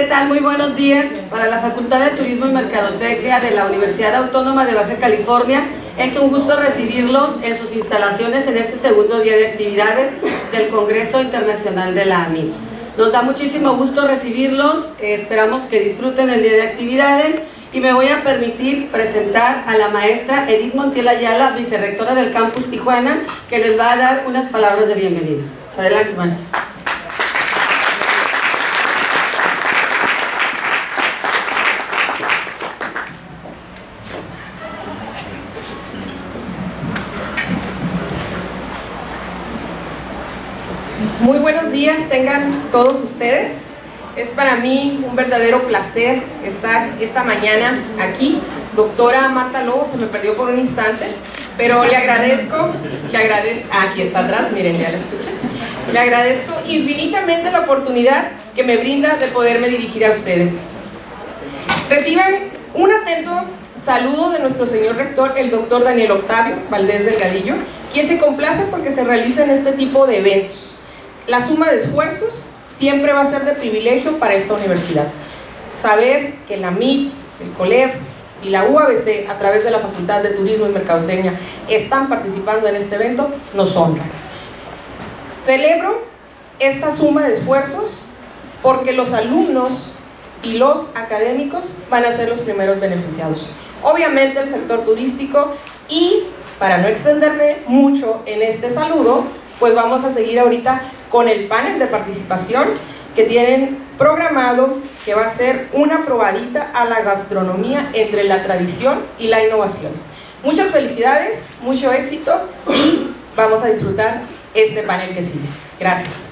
tal? Muy buenos días. Para la Facultad de Turismo y Mercadotecnia de la Universidad Autónoma de Baja California, es un gusto recibirlos en sus instalaciones en este segundo día de actividades del Congreso Internacional de la AMIT. Nos da muchísimo gusto recibirlos, esperamos que disfruten el día de actividades y me voy a permitir presentar a la maestra Edith Montiel Ayala, vicerrectora del Campus Tijuana, que les va a dar unas palabras de bienvenida. Adelante, maestra. Muy buenos días tengan todos ustedes. Es para mí un verdadero placer estar esta mañana aquí. Doctora Marta Lobo se me perdió por un instante, pero le agradezco, aquí está atrás, miren, ya la escuchan. Le agradezco infinitamente la oportunidad que me brinda de poderme dirigir a ustedes. Reciban un atento saludo de nuestro señor rector, el doctor Daniel Octavio Valdés Delgadillo, quien se complace porque se realicen este tipo de eventos. La suma de esfuerzos siempre va a ser de privilegio para esta universidad. Saber que la MIT, el COLEF y la UABC, a través de la Facultad de Turismo y Mercadotecnia, están participando en este evento, nos honra. Celebro esta suma de esfuerzos porque los alumnos y los académicos van a ser los primeros beneficiados. Obviamente el sector turístico, y para no extenderme mucho en este saludo, pues vamos a seguir ahorita con el panel de participación que tienen programado, que va a ser una probadita a la gastronomía entre la tradición y la innovación. Muchas felicidades, mucho éxito y vamos a disfrutar este panel que sigue. Gracias.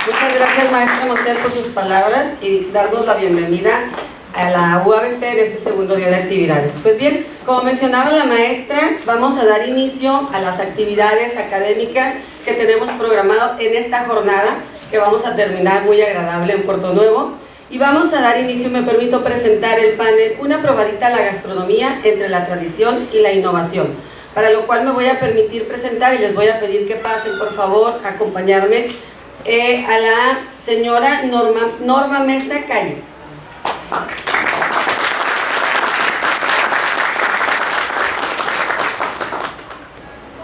Muchas gracias, maestra Montiel, por sus palabras y darnos la bienvenida a la UABC en este segundo día de actividades. Pues bien, como mencionaba la maestra, vamos a dar inicio a las actividades académicas que tenemos programadas en esta jornada, que vamos a terminar muy agradable en Puerto Nuevo. Y vamos a dar inicio, me permito presentar el panel, una probadita a la gastronomía entre la tradición y la innovación, para lo cual me voy a permitir presentar y les voy a pedir que pasen, por favor, a acompañarme a la señora Norma Mesa Calle.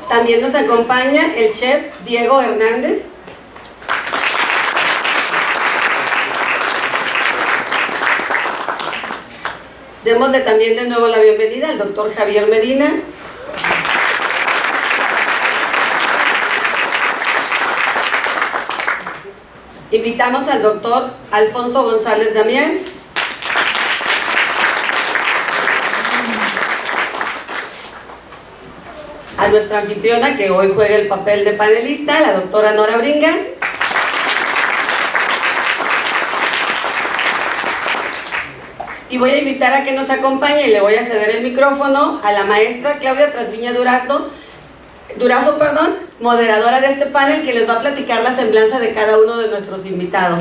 También nos acompaña el chef Diego Hernández. Démosle también de nuevo la bienvenida al doctor Javier Medina. Invitamos al doctor Alfonso González Damián. A nuestra anfitriona, que hoy juega el papel de panelista, la doctora Nora Bringas. Y voy a invitar a que nos acompañe y le voy a ceder el micrófono a la maestra Claudia Trasviña Durazo, moderadora de este panel, que les va a platicar la semblanza de cada uno de nuestros invitados.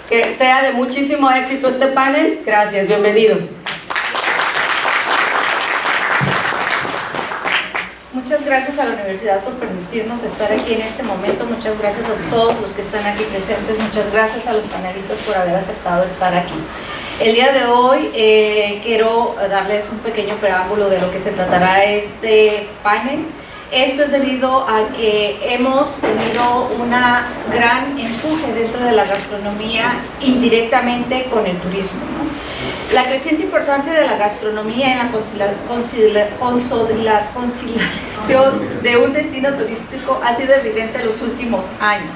Que sea de muchísimo éxito este panel. Gracias, bienvenidos. Muchas gracias a la universidad por permitirnos estar aquí en este momento. Muchas gracias a todos los que están aquí presentes. Muchas gracias a los panelistas por haber aceptado estar aquí. El día de hoy quiero darles un pequeño preámbulo de lo que se tratará este panel. Esto es debido a que hemos tenido una gran empuje dentro de la gastronomía indirectamente con el turismo, ¿no? La creciente importancia de la gastronomía en la consolidación de un destino turístico ha sido evidente en los últimos años.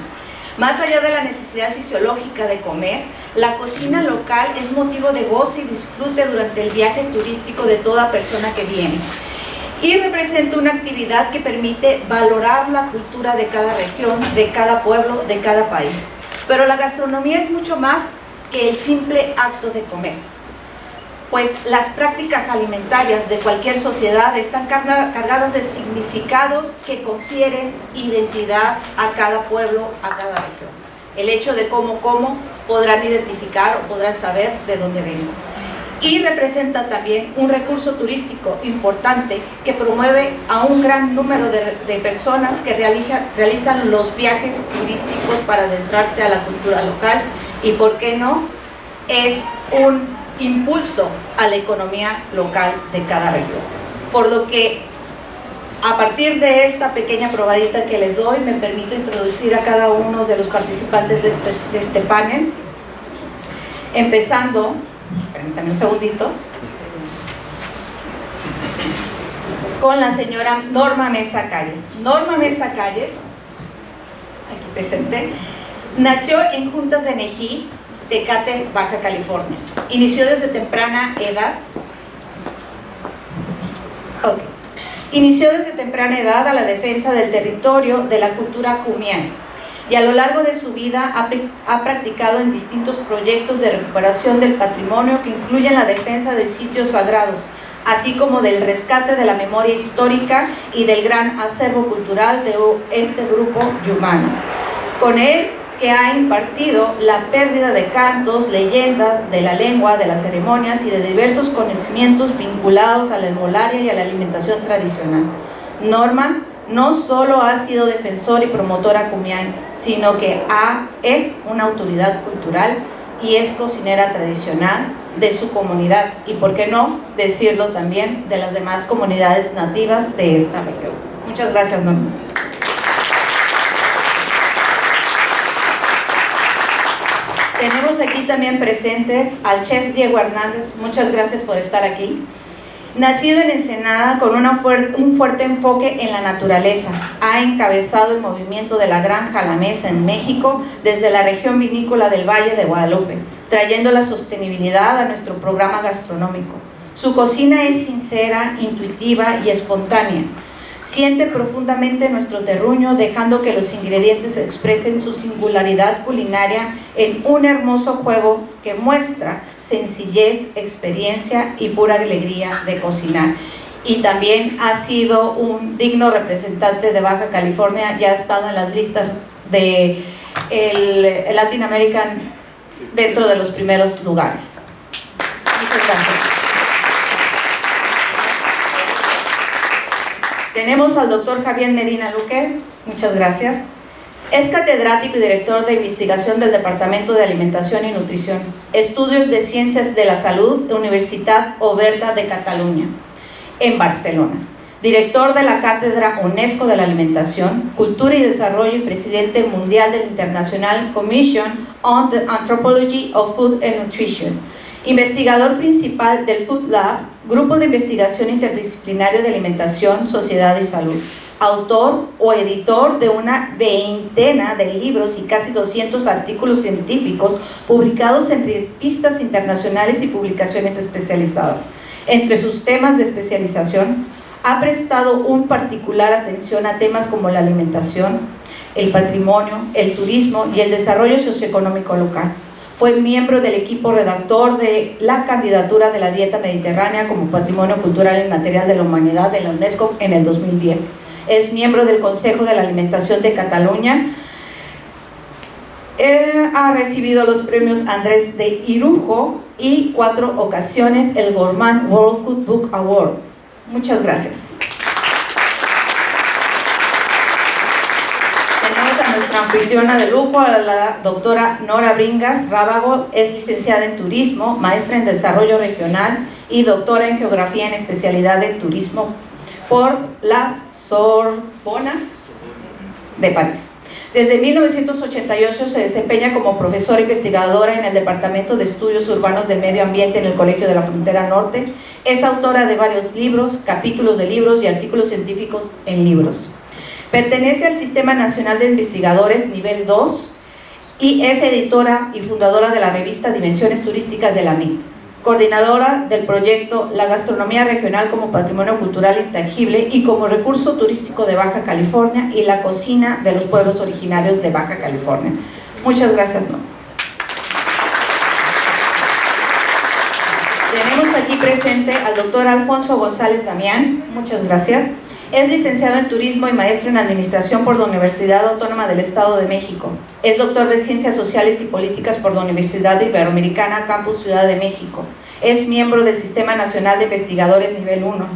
Más allá de la necesidad fisiológica de comer, la cocina local es motivo de goce y disfrute durante el viaje turístico de toda persona que viene. Y representa una actividad que permite valorar la cultura de cada región, de cada pueblo, de cada país. Pero la gastronomía es mucho más que el simple acto de comer, pues las prácticas alimentarias de cualquier sociedad están cargadas de significados que confieren identidad a cada pueblo, a cada región. El hecho de cómo podrán identificar o podrán saber de dónde vengo. y representa también un recurso turístico importante que promueve a un gran número de personas que realizan los viajes turísticos para adentrarse a la cultura local y, ¿por qué no?, es un impulso a la economía local de cada región. Por lo que, a partir de esta pequeña probadita que les doy, me permito introducir a cada uno de los participantes de este panel, empezando, permítanme un segundito, con la señora Norma Mesa Calles. Norma Mesa Calles, aquí presente, nació en Juntas de Nejí, Tecate, Baja California. Inició desde temprana edad a la defensa del territorio de la cultura kumián y a lo largo de su vida ha practicado en distintos proyectos de recuperación del patrimonio que incluyen la defensa de sitios sagrados, así como del rescate de la memoria histórica y del gran acervo cultural de este grupo yumano. Con él que ha impartido la pérdida de cantos, leyendas, de la lengua, de las ceremonias y de diversos conocimientos vinculados a la herbolaria y a la alimentación tradicional. Norma no solo ha sido defensora y promotora kumián, sino que es una autoridad cultural y es cocinera tradicional de su comunidad y, por qué no decirlo también, de las demás comunidades nativas de esta región. Muchas gracias, Norma. Tenemos aquí también presentes al chef Diego Hernández. Muchas gracias por estar aquí. Nacido en Ensenada con un fuerte enfoque en la naturaleza, ha encabezado el movimiento de la Granja La Mesa en México desde la región vinícola del Valle de Guadalupe, trayendo la sostenibilidad a nuestro programa gastronómico. Su cocina es sincera, intuitiva y espontánea. Siente profundamente nuestro terruño, dejando que los ingredientes expresen su singularidad culinaria en un hermoso juego que muestra sencillez, experiencia y pura alegría de cocinar. Y también ha sido un digno representante de Baja California, ya ha estado en las listas de el Latin American dentro de los primeros lugares. Muchas gracias. Tenemos al doctor Javier Medina Luque, muchas gracias. Es catedrático y director de investigación del Departamento de Alimentación y Nutrición, Estudios de Ciencias de la Salud, Universitat Oberta de Cataluña, en Barcelona. Director de la Cátedra UNESCO de la Alimentación, Cultura y Desarrollo y presidente mundial del International Commission on the Anthropology of Food and Nutrition. Investigador principal del Food Lab, Grupo de Investigación Interdisciplinario de Alimentación, Sociedad y Salud. Autor o editor de una veintena de libros y casi 200 artículos científicos publicados en revistas internacionales y publicaciones especializadas. Entre sus temas de especialización, ha prestado un particular atención a temas como la alimentación, el patrimonio, el turismo y el desarrollo socioeconómico local. Fue miembro del equipo redactor de la candidatura de la dieta mediterránea como patrimonio cultural inmaterial de la humanidad de la UNESCO en el 2010. Es miembro del Consejo de la Alimentación de Cataluña. Ha recibido los premios Andrés de Irujo y 4 ocasiones el Gourmand World Cookbook Award. Muchas gracias. Nuestra anfitriona de lujo, a la doctora Nora Bringas Rábago, es licenciada en Turismo, maestra en Desarrollo Regional y doctora en Geografía en especialidad de Turismo por la Sorbona de París. Desde 1988 se desempeña como profesora investigadora en el Departamento de Estudios Urbanos del Medio Ambiente en el Colegio de la Frontera Norte. Es autora de varios libros, capítulos de libros y artículos científicos en libros. Pertenece al Sistema Nacional de Investigadores Nivel 2 y es editora y fundadora de la revista Dimensiones Turísticas de la MIT, coordinadora del proyecto La Gastronomía Regional como Patrimonio Cultural Intangible y como Recurso Turístico de Baja California y la Cocina de los Pueblos Originarios de Baja California. Muchas gracias, ¿no? Tenemos aquí presente al doctor Alfonso González Damián, muchas gracias. Es licenciado en Turismo y maestro en Administración por la Universidad Autónoma del Estado de México. Es doctor de Ciencias Sociales y Políticas por la Universidad Iberoamericana, Campus Ciudad de México. Es miembro del Sistema Nacional de Investigadores Nivel 1,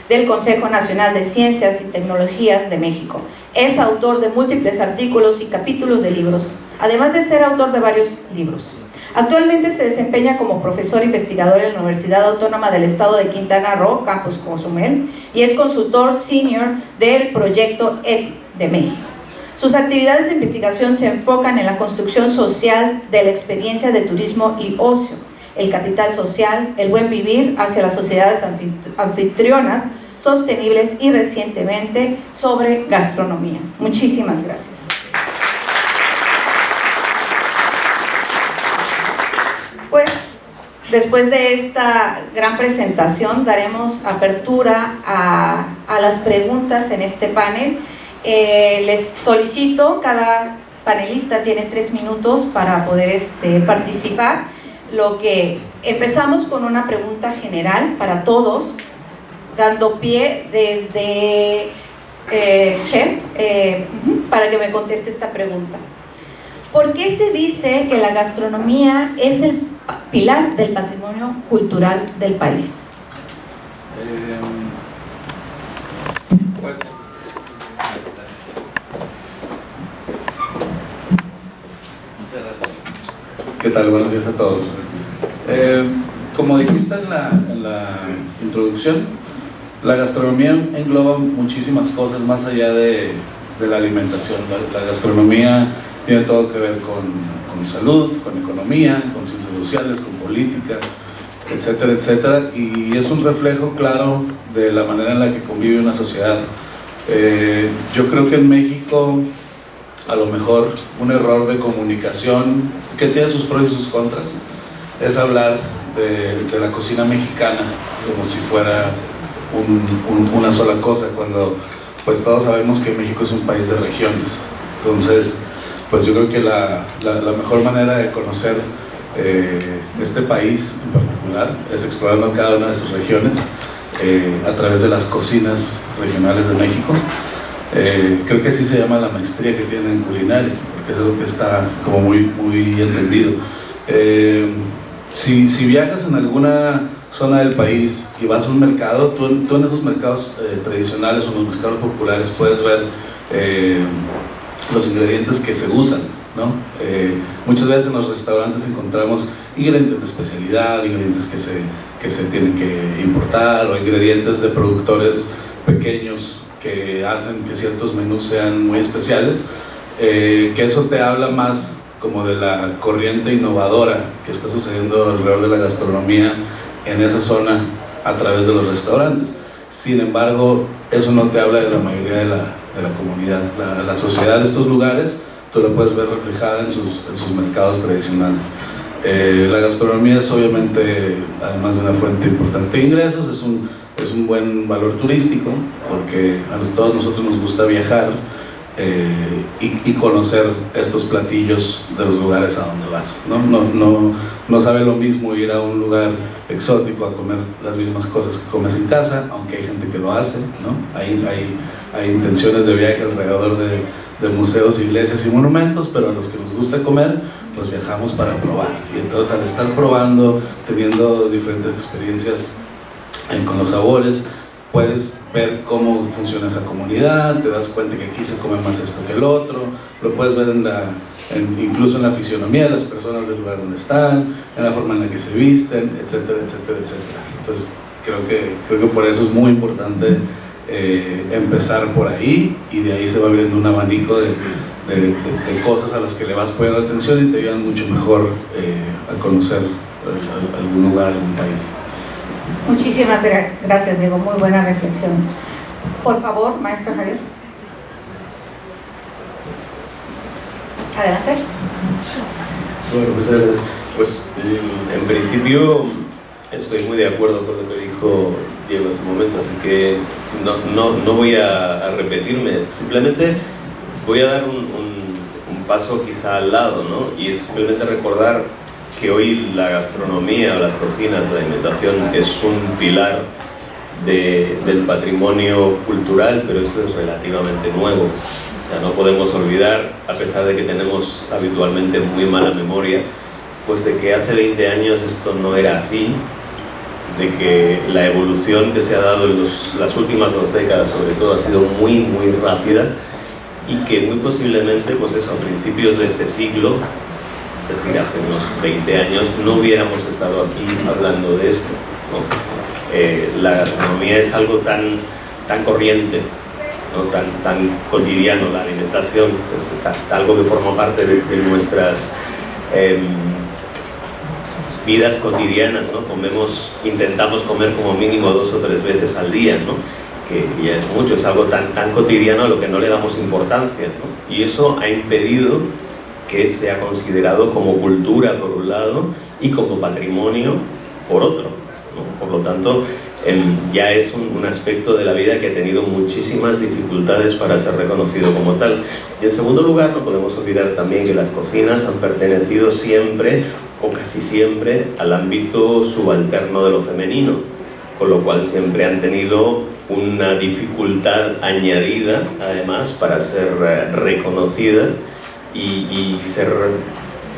del Consejo Nacional de Ciencias y Tecnologías de México. Es autor de múltiples artículos y capítulos de libros, además de ser autor de varios libros. Actualmente se desempeña como profesor investigador en la Universidad Autónoma del Estado de Quintana Roo, Campus Cozumel, y es consultor senior del proyecto EPI de México. Sus actividades de investigación se enfocan en la construcción social de la experiencia de turismo y ocio, el capital social, el buen vivir hacia las sociedades anfitrionas sostenibles y recientemente sobre gastronomía. Muchísimas gracias. Pues después de esta gran presentación daremos apertura a las preguntas en este panel. Les solicito, cada panelista tiene 3 minutos para poder participar. Empezamos con una pregunta general para todos, dando pie desde Chef, para que me conteste esta pregunta. ¿Por qué se dice que la gastronomía es el pilar del patrimonio cultural del país? Gracias. Muchas gracias. ¿Qué tal? Buenos días a todos. Como dijiste en la introducción, la gastronomía engloba muchísimas cosas más allá de la alimentación. La gastronomía tiene todo que ver con salud, con economía, con ciencias sociales, con política, etcétera, etcétera, y es un reflejo claro de la manera en la que convive una sociedad. Yo creo que en México, a lo mejor un error de comunicación que tiene sus pros y sus contras es hablar de la cocina mexicana como si fuera una sola cosa, cuando pues todos sabemos que México es un país de regiones. Entonces pues yo creo que la mejor manera de conocer este país en particular es explorando cada una de sus regiones a través de las cocinas regionales de México. Creo que así se llama la maestría que tienen en culinaria, porque es algo que está como muy entendido. Si viajas en alguna zona del país y vas a un mercado, tú en esos mercados tradicionales o en los mercados populares puedes ver los ingredientes que se usan, ¿no? Muchas veces en los restaurantes encontramos ingredientes de especialidad, ingredientes que se tienen que importar, o ingredientes de productores pequeños que hacen que ciertos menús sean muy especiales, que eso te habla más como de la corriente innovadora que está sucediendo alrededor de la gastronomía en esa zona a través de los restaurantes. Sin embargo, eso no te habla de la mayoría de la comunidad. La sociedad de estos lugares tú la puedes ver reflejada en sus mercados tradicionales. La gastronomía es obviamente, además de una fuente importante de ingresos, es un buen valor turístico, porque a todos nosotros nos gusta viajar y conocer estos platillos de los lugares a donde vas, ¿no? No sabe lo mismo ir a un lugar exótico a comer las mismas cosas que comes en casa, aunque hay gente que lo hace, ¿no? Hay intenciones de viaje alrededor de museos, iglesias y monumentos, pero a los que nos gusta comer, pues viajamos para probar. Y entonces al estar probando, teniendo diferentes experiencias con los sabores, puedes ver cómo funciona esa comunidad, te das cuenta que aquí se come más esto que el otro, lo puedes ver incluso en la fisionomía de las personas del lugar donde están, en la forma en la que se visten, etcétera, etcétera, etcétera. Entonces creo que por eso es muy importante empezar por ahí, y de ahí se va abriendo un abanico de cosas a las que le vas poniendo atención y te ayudan mucho mejor a conocer algún lugar, algún país. Muchísimas gracias, Diego, muy buena reflexión. Por favor, maestro Javier. Adelante. Bueno, pues gracias. Pues en principio estoy muy de acuerdo con lo que dijo Diego en ese momento, así que no voy a repetirme, simplemente voy a dar un paso quizá al lado, ¿no? Y es simplemente recordar que hoy la gastronomía, las cocinas, la alimentación es un pilar del patrimonio cultural, pero esto es relativamente nuevo. O sea, no podemos olvidar, a pesar de que tenemos habitualmente muy mala memoria, pues de que hace 20 años esto no era así, de que la evolución que se ha dado en las últimas 2 décadas, sobre todo, ha sido muy, muy rápida, y que muy posiblemente, pues eso, a principios de este siglo, es decir, hace unos 20 años, no hubiéramos estado aquí hablando de esto, ¿no? La gastronomía es algo tan corriente, ¿no? tan cotidiano, la alimentación es algo que forma parte de nuestras vidas cotidianas, ¿no? Intentamos comer como mínimo 2 o 3 veces al día, ¿no? Que ya es mucho, es algo tan cotidiano a lo que no le damos importancia, ¿no? Y eso ha impedido que sea considerado como cultura por un lado y como patrimonio por otro, ¿no? Por lo tanto, ya es un aspecto de la vida que ha tenido muchísimas dificultades para ser reconocido como tal. Y en segundo lugar, no podemos olvidar también que las cocinas han pertenecido siempre o casi siempre al ámbito subalterno de lo femenino, con lo cual siempre han tenido una dificultad añadida, además, para ser reconocidas y ser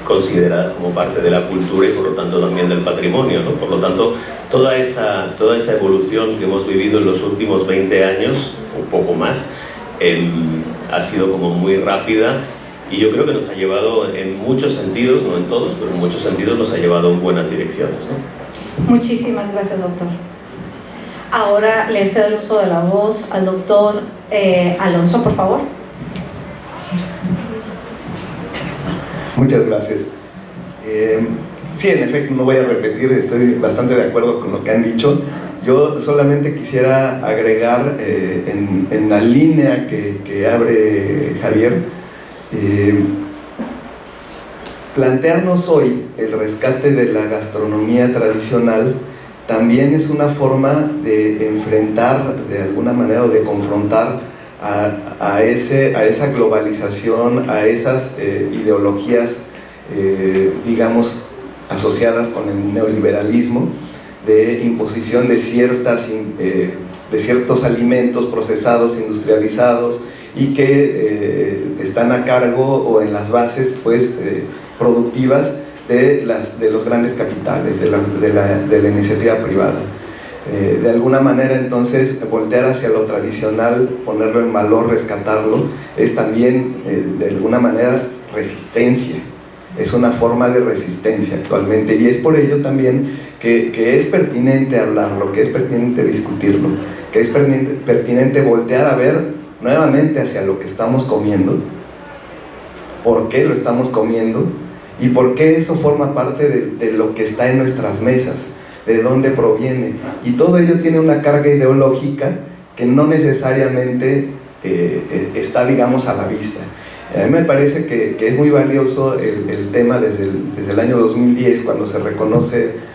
consideradas como parte de la cultura y por lo tanto también del patrimonio, ¿no? Por lo tanto, toda esa evolución que hemos vivido en los últimos 20 años, un poco más, ha sido como muy rápida, y yo creo que nos ha llevado en muchos sentidos, no en todos, pero en muchos sentidos nos ha llevado en buenas direcciones, ¿no? Muchísimas gracias, doctor. Ahora le cedo el uso de la voz al doctor Alonso, por favor. Muchas gracias. Sí, en efecto, no voy a repetir, estoy bastante de acuerdo con lo que han dicho. Yo solamente quisiera agregar en la línea que abre Javier, plantearnos hoy el rescate de la gastronomía tradicional también es una forma de enfrentar de alguna manera o de confrontar a esa globalización, a esas ideologías, digamos, asociadas con el neoliberalismo, de imposición de ciertos alimentos procesados, industrializados, y que están a cargo o en las bases, pues, productivas de los grandes capitales, de la iniciativa privada. De alguna manera, entonces, voltear hacia lo tradicional, ponerlo en valor, rescatarlo, es también, de alguna manera, resistencia. Es una forma de resistencia actualmente, y es por ello también que es pertinente hablarlo, que es pertinente discutirlo, que es pertinente voltear a ver nuevamente hacia lo que estamos comiendo, por qué lo estamos comiendo y por qué eso forma parte de lo que está en nuestras mesas, de dónde proviene, y todo ello tiene una carga ideológica que no necesariamente está, digamos, a la vista. A mí me parece que es muy valioso el tema desde el año 2010, cuando se reconoce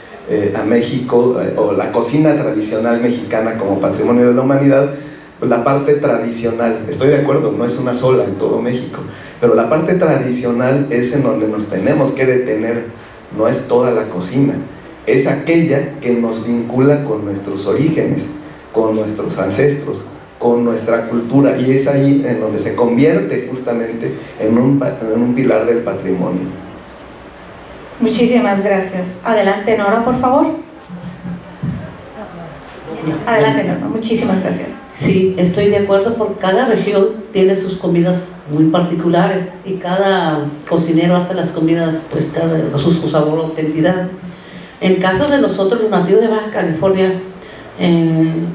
a México o la cocina tradicional mexicana como patrimonio de la humanidad. Pues la parte tradicional, estoy de acuerdo, no es una sola en todo México, pero la parte tradicional es en donde nos tenemos que detener, no es toda la cocina, es aquella que nos vincula con nuestros orígenes, con nuestros ancestros, con nuestra cultura, y es ahí en donde se convierte justamente en un pilar del patrimonio. Muchísimas gracias. Adelante, Nora, por favor. Adelante, Nora. Muchísimas gracias. Sí, estoy de acuerdo, porque cada región tiene sus comidas muy particulares y cada cocinero hace las comidas, pues, su sabor o identidad. En caso de nosotros, los nativos de Baja California,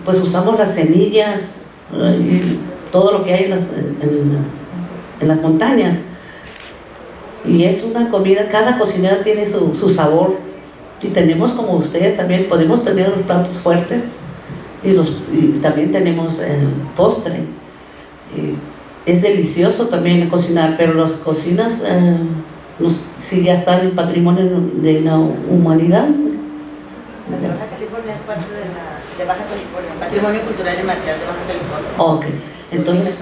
pues usamos las semillas y todo lo que hay en las montañas, y es una comida, cada cocinero tiene su sabor, y tenemos, como ustedes también, podemos tener los platos fuertes y también tenemos el postre. Es delicioso también cocinar, pero las cocinas sí ya están en el patrimonio de la humanidad. Baja California es parte de Baja California, patrimonio cultural y material de Baja California. Ok, entonces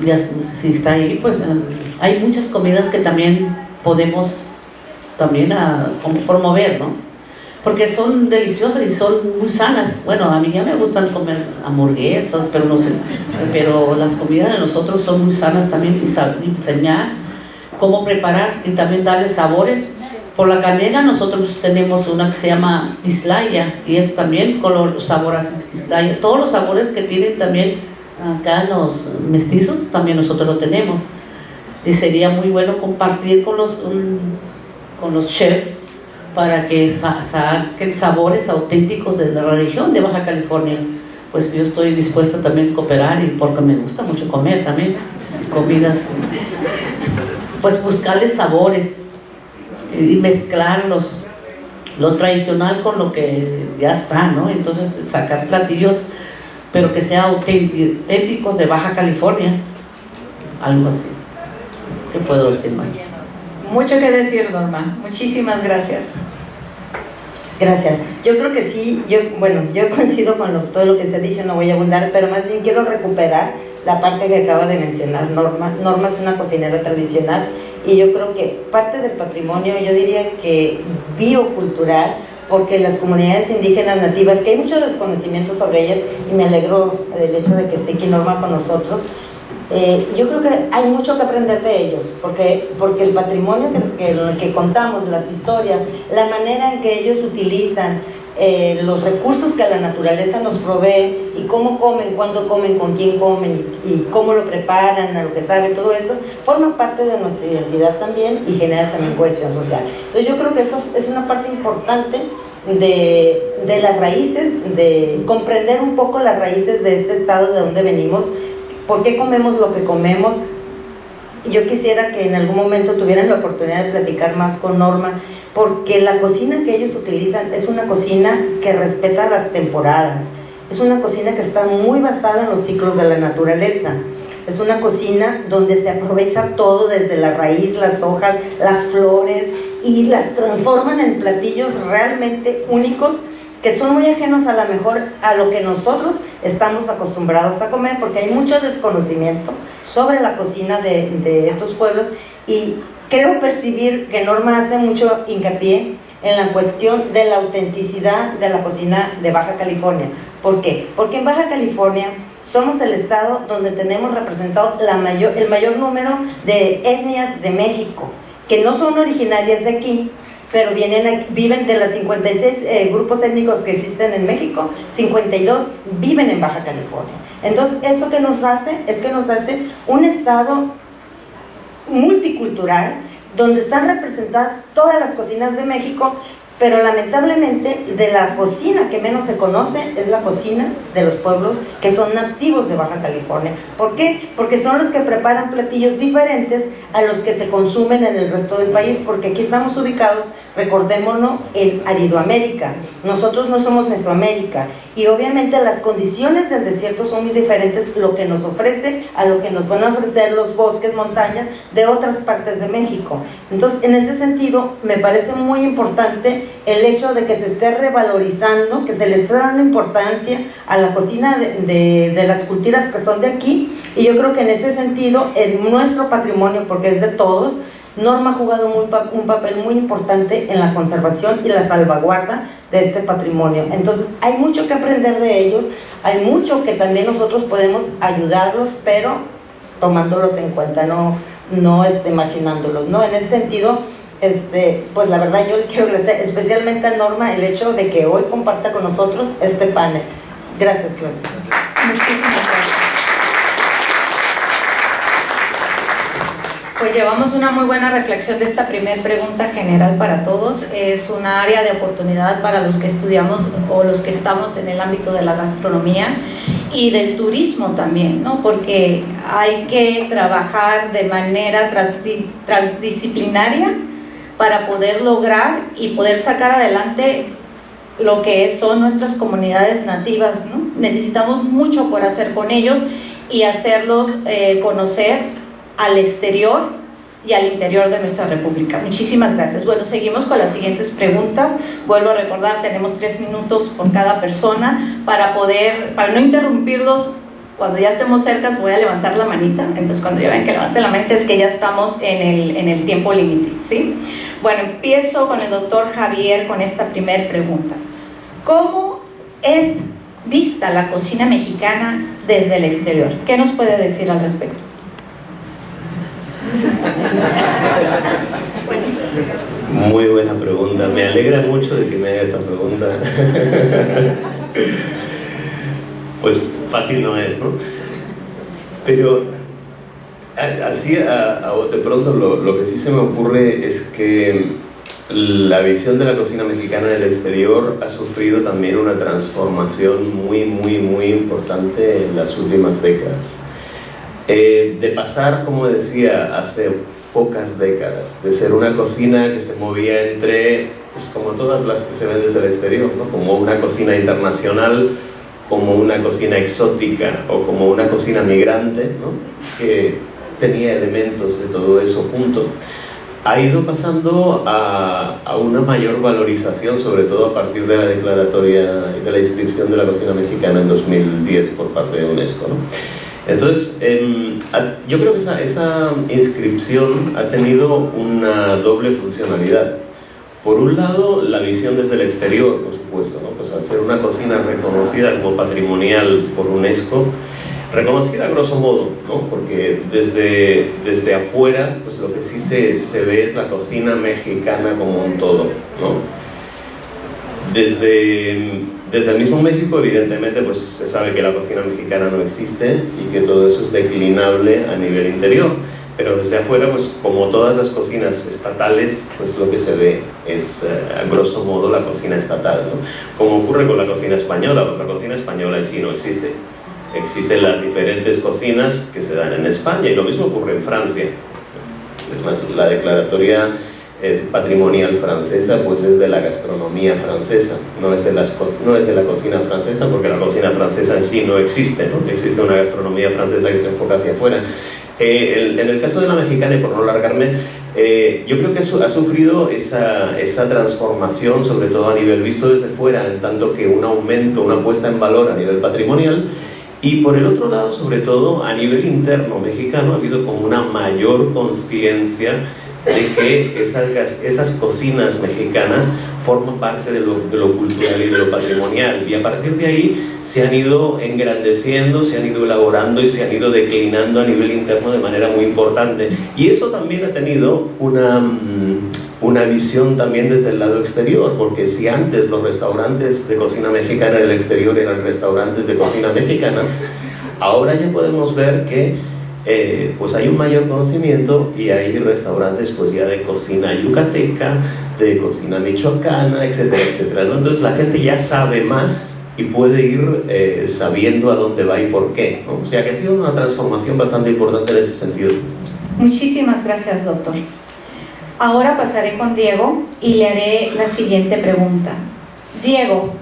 ya si está ahí, pues hay muchas comidas que también podemos también promover, ¿no? porque son deliciosas y son muy sanas. Bueno, a mí ya me gustan comer hamburguesas, pero no sé, pero las comidas de nosotros son muy sanas también, y enseñar cómo preparar y también darle sabores. Por la canela nosotros tenemos una que se llama Islaya, y es también con los sabores Islaya. Todos los sabores que tienen también acá los mestizos, también nosotros lo tenemos. Y sería muy bueno compartir con los chefs para que saquen sabores auténticos de la región de Baja California. Pues yo estoy dispuesta también a cooperar, y porque me gusta mucho comer también comidas, pues buscarles sabores y mezclar lo tradicional con lo que ya está, ¿no? Entonces sacar platillos, pero que sean auténticos de Baja California, algo así. ¿Qué puedo decir más? Mucho que decir, Norma. Muchísimas gracias. Gracias. Yo creo que sí, yo coincido con todo lo que se ha dicho, no voy a abundar, pero más bien quiero recuperar la parte que acaba de mencionar Norma. Norma es una cocinera tradicional, y yo creo que parte del patrimonio, yo diría que biocultural, porque las comunidades indígenas nativas, que hay mucho desconocimiento sobre ellas, y me alegro del hecho de que esté aquí Norma con nosotros. Yo creo que hay mucho que aprender de ellos, porque el patrimonio que contamos, las historias, la manera en que ellos utilizan los recursos que la naturaleza nos provee, y cómo comen, cuándo comen, con quién comen, y cómo lo preparan, a lo que saben, todo eso forma parte de nuestra identidad también, y genera también cohesión social. Entonces yo creo que eso es una parte importante de las raíces, de comprender un poco las raíces de este estado de donde venimos, por qué comemos lo que comemos. Yo quisiera que en algún momento tuvieran la oportunidad de platicar más con Norma, porque la cocina que ellos utilizan es una cocina que respeta las temporadas, es una cocina que está muy basada en los ciclos de la naturaleza, es una cocina donde se aprovecha todo, desde la raíz, las hojas, las flores, y las transforman en platillos realmente únicos, que son muy ajenos a lo mejor a lo que nosotros estamos acostumbrados a comer, porque hay mucho desconocimiento sobre la cocina de estos pueblos. Y creo percibir que Norma hace mucho hincapié en la cuestión de la autenticidad de la cocina de Baja California. ¿Por qué? Porque en Baja California somos el estado donde tenemos representado el mayor número de etnias de México, que no son originarias de aquí, pero viven de las 56 grupos étnicos que existen en México, 52 viven en Baja California. Entonces, esto que nos hace es que nos hace un estado multicultural, donde están representadas todas las cocinas de México, pero lamentablemente de la cocina que menos se conoce es la cocina de los pueblos que son nativos de Baja California. ¿Por qué? Porque son los que preparan platillos diferentes a los que se consumen en el resto del país, porque aquí estamos ubicados, recordémonos, en Aridoamérica. Nosotros no somos Mesoamérica, y obviamente las condiciones del desierto son muy diferentes, lo que nos ofrece a lo que nos van a ofrecer los bosques, montañas de otras partes de México. Entonces, en ese sentido, me parece muy importante el hecho de que se esté revalorizando, que se le esté dando importancia a la cocina de las culturas que son de aquí, y yo creo que en ese sentido, en nuestro patrimonio, porque es de todos, Norma ha jugado un papel muy importante en la conservación y la salvaguarda de este patrimonio. Entonces, hay mucho que aprender de ellos, hay mucho que también nosotros podemos ayudarlos, pero tomándolos en cuenta, no marginándolos, ¿no? En ese sentido, pues la verdad yo le quiero agradecer especialmente a Norma el hecho de que hoy comparta con nosotros este panel. Gracias, Claudia. Muchísimas gracias. Pues llevamos una muy buena reflexión de esta primera pregunta general para todos. Es un área de oportunidad para los que estudiamos o los que estamos en el ámbito de la gastronomía y del turismo también, ¿no? Porque hay que trabajar de manera transdisciplinaria para poder lograr y poder sacar adelante lo que son nuestras comunidades nativas, ¿no? Necesitamos mucho por hacer con ellos y hacerlos conocer al exterior y al interior de nuestra república. Muchísimas gracias. Bueno, seguimos con las siguientes preguntas. Vuelvo a recordar, tenemos 3 minutos por cada persona para no interrumpirlos. Cuando ya estemos cerca voy a levantar la manita, entonces cuando ya ven que levante la manita es que ya estamos en el tiempo límite, ¿sí? Bueno, empiezo con el doctor Javier con esta primera pregunta. ¿Cómo es vista la cocina mexicana desde el exterior? ¿Qué nos puede decir al respecto? Muy buena pregunta, me alegra mucho de que me haga esta pregunta. Pues fácil no es, ¿no? Pero así de pronto lo que sí se me ocurre es que la visión de la cocina mexicana en el exterior ha sufrido también una transformación muy importante en las últimas décadas. De pasar, como decía, hace pocas décadas, de ser una cocina que se movía entre, pues como todas las que se ven desde el exterior, ¿no? Como una cocina internacional, como una cocina exótica o como una cocina migrante, ¿no? Que tenía elementos de todo eso junto, ha ido pasando a una mayor valorización, sobre todo a partir de la declaratoria y de la inscripción de la cocina mexicana en 2010 por parte de UNESCO, ¿no? Entonces, yo creo que esa inscripción ha tenido una doble funcionalidad. Por un lado, la visión desde el exterior, por supuesto, ¿no? Pues al ser una cocina reconocida como patrimonial por UNESCO, reconocida a grosso modo, ¿no? Porque desde afuera, pues lo que sí se ve es la cocina mexicana como un todo, ¿no? Desde el mismo México, evidentemente, pues se sabe que la cocina mexicana no existe y que todo eso es declinable a nivel interior. Pero desde afuera, pues como todas las cocinas estatales, pues lo que se ve es, a grosso modo, la cocina estatal, ¿no? Como ocurre con la cocina española, pues la cocina española en sí no existe. Existen las diferentes cocinas que se dan en España y lo mismo ocurre en Francia. Es más, la declaratoria patrimonial francesa pues es de la gastronomía francesa, no es de la cocina francesa, porque la cocina francesa en sí no existe, ¿no? Existe una gastronomía francesa que se enfoca hacia afuera. En el caso de la mexicana, y por no alargarme, yo creo que ha sufrido esa transformación, sobre todo a nivel visto desde fuera, en tanto que un aumento, una puesta en valor a nivel patrimonial, y por el otro lado, sobre todo a nivel interno mexicano, ha habido como una mayor conciencia de que esas cocinas mexicanas forman parte de lo cultural y de lo patrimonial, y a partir de ahí se han ido engrandeciendo, se han ido elaborando y se han ido declinando a nivel interno de manera muy importante, y eso también ha tenido una visión también desde el lado exterior, porque si antes los restaurantes de cocina mexicana en el exterior eran restaurantes de cocina mexicana, ahora ya podemos ver que pues hay un mayor conocimiento y hay restaurantes pues ya de cocina yucateca, de cocina michoacana, etcétera, etcétera, ¿no? Entonces la gente ya sabe más y puede ir sabiendo a dónde va y por qué, ¿no? O sea que ha sido una transformación bastante importante en ese sentido. Muchísimas gracias, doctor. Ahora pasaré con Diego y le haré la siguiente pregunta. Diego,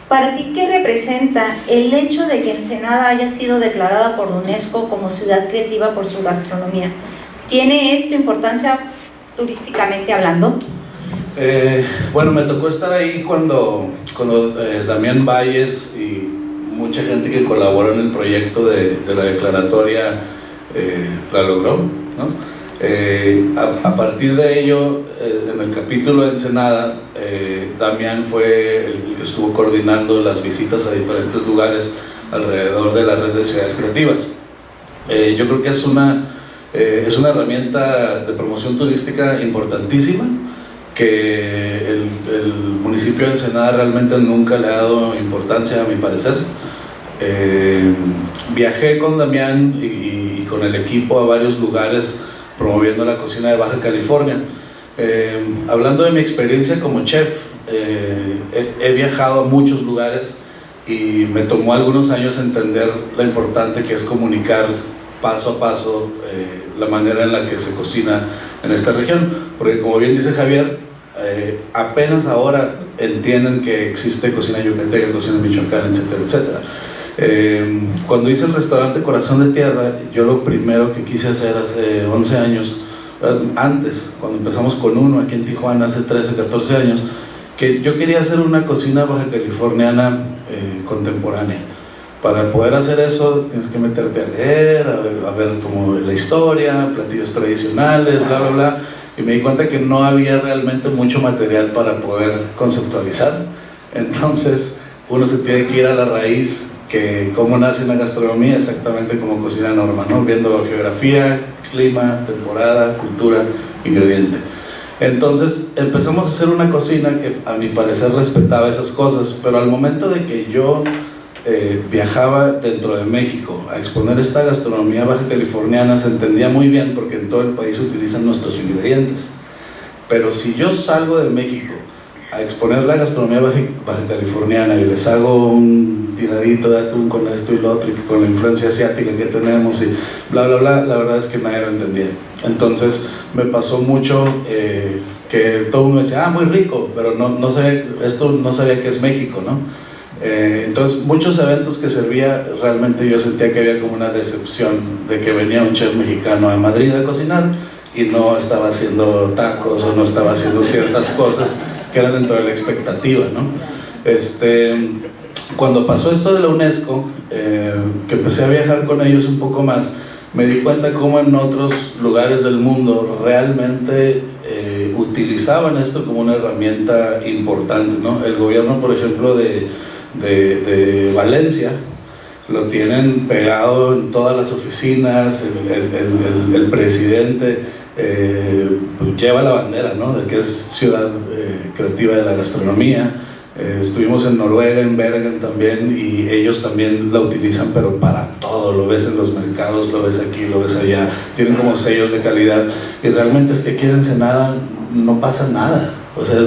¿para ti qué representa el hecho de que Ensenada haya sido declarada por UNESCO como ciudad creativa por su gastronomía? ¿Tiene esto importancia turísticamente hablando? Bueno, me tocó estar ahí cuando Damián Valles y mucha gente que colaboró en el proyecto de la declaratoria la logró, ¿no? A partir de ello, en el capítulo de Ensenada, Damián fue el que estuvo coordinando las visitas a diferentes lugares alrededor de la red de ciudades creativas. Yo creo que es una herramienta de promoción turística importantísima, que el municipio de Ensenada realmente nunca le ha dado importancia, a mi parecer. Viajé con Damián y con el equipo a varios lugares promoviendo la cocina de Baja California. Hablando de mi experiencia como chef, he viajado a muchos lugares y me tomó algunos años entender lo importante que es comunicar paso a paso la manera en la que se cocina en esta región, porque como bien dice Javier, apenas ahora entienden que existe cocina yucateca, cocina michoacana, etcétera, etcétera. Cuando hice el restaurante Corazón de Tierra, yo lo primero que quise hacer hace 11 años, antes, cuando empezamos con uno aquí en Tijuana hace 13, 14 años, que yo quería hacer una cocina baja californiana contemporánea. Para poder hacer eso tienes que meterte a leer, a ver como la historia, platillos tradicionales, bla, bla, bla. y me di cuenta que no había realmente mucho material para poder conceptualizar. Entonces uno se tiene que ir a la raíz, que cómo nace una gastronomía, exactamente como cocina Norma, ¿no? Viendo geografía, clima, temporada, cultura, ingrediente. Entonces empezamos a hacer una cocina que a mi parecer respetaba esas cosas, pero al momento de que yo viajaba dentro de México a exponer esta gastronomía baja californiana, se entendía muy bien porque en todo el país se utilizan nuestros ingredientes. Pero si yo salgo de México a exponer la gastronomía baja californiana y les hago un tiradito de atún con esto y lo otro, y con la influencia asiática que tenemos y bla bla bla, la verdad es que nadie lo entendía. Entonces me pasó mucho que todo el mundo decía, muy rico, pero no sabía, esto no sabía que es México, ¿no? Entonces muchos eventos que servía, realmente yo sentía que había como una decepción de que venía un chef mexicano a Madrid a cocinar y no estaba haciendo tacos o no estaba haciendo ciertas cosas que eran dentro de la expectativa, ¿no? Cuando pasó esto de la UNESCO, que empecé a viajar con ellos un poco más, me di cuenta cómo en otros lugares del mundo realmente utilizaban esto como una herramienta importante, ¿no? El gobierno, por ejemplo, de Valencia, lo tienen pegado en todas las oficinas, el presidente lleva la bandera, ¿no? De que es ciudad creativa de la gastronomía. Estuvimos en Noruega, en Bergen también, y ellos también la utilizan, pero para todo. Lo ves en los mercados, lo ves aquí, lo ves allá, tienen como sellos de calidad, y realmente es que aquí en Ensenada no pasa nada. O sea,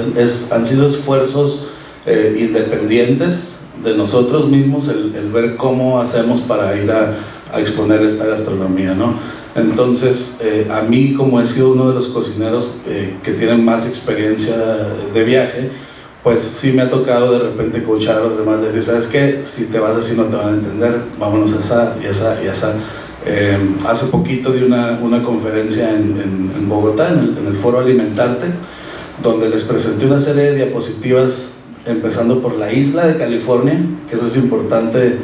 han sido esfuerzos independientes de nosotros mismos, el ver cómo hacemos para ir a exponer esta gastronomía, ¿no? Entonces, a mí, como he sido uno de los cocineros que tienen más experiencia de viaje, pues sí me ha tocado de repente coachar a los demás, decir, ¿sabes qué? Si te vas así no te van a entender, vámonos a esa y esa y esa. Hace poquito di una conferencia en Bogotá, en el Foro Alimentarte, donde les presenté una serie de diapositivas, empezando por la isla de California, que eso es importante.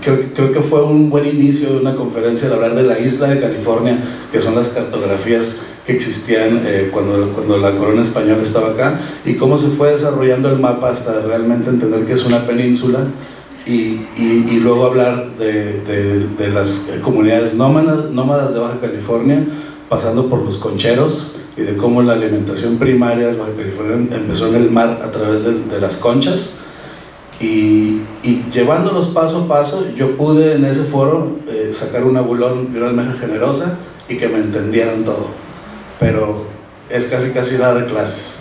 Creo que fue un buen inicio de una conferencia de hablar de la isla de California, que son las cartografías que existían cuando la corona española estaba acá, y cómo se fue desarrollando el mapa hasta realmente entender que es una península, y luego hablar de las comunidades nómadas de Baja California, pasando por los concheros, y de cómo la alimentación primaria de Baja California empezó en el mar a través de las conchas, y llevándolos paso a paso, yo pude en ese foro sacar un abulón y una almeja generosa y que me entendieran todo, pero es casi dar de clases.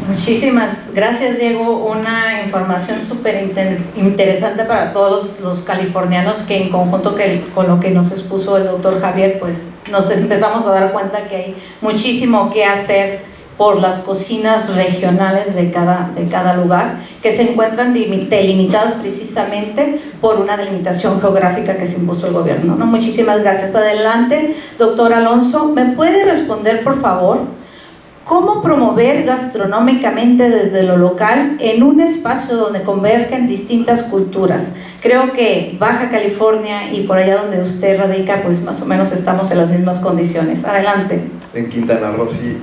Muchísimas gracias, Diego. Una información súper interesante para todos los californianos, que en conjunto con lo que nos expuso el doctor Javier, pues nos empezamos a dar cuenta que hay muchísimo que hacer por las cocinas regionales de cada lugar, que se encuentran delimitadas precisamente por una delimitación geográfica que se impuso el gobierno, ¿no? Muchísimas gracias. Adelante, doctor Alonso. ¿Me puede responder, por favor, cómo promover gastronómicamente desde lo local en un espacio donde convergen distintas culturas? Creo que Baja California y por allá donde usted radica, pues más o menos estamos en las mismas condiciones. Adelante. En Quintana Roo, sí.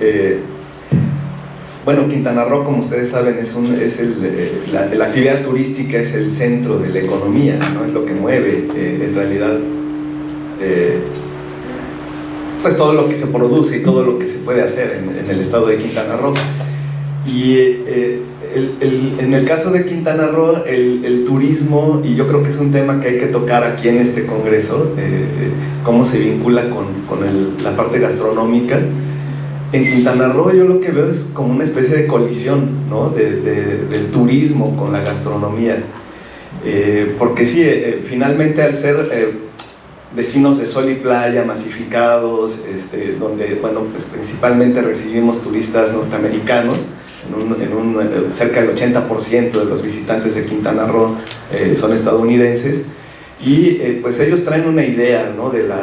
Bueno, Quintana Roo, como ustedes saben, la actividad turística es el centro de la economía, ¿no? Es lo que mueve en realidad pues todo lo que se produce y todo lo que se puede hacer en el estado de Quintana Roo. Y en el caso de Quintana Roo, el turismo, y yo creo que es un tema que hay que tocar aquí en este congreso, cómo se vincula con la parte gastronómica. En Quintana Roo yo lo que veo es como una especie de colisión, ¿no? del turismo con la gastronomía, porque sí, finalmente al ser destinos de sol y playa masificados, donde, bueno, pues principalmente recibimos turistas norteamericanos, cerca del 80% de los visitantes de Quintana Roo son estadounidenses, y pues ellos traen una idea, ¿no? de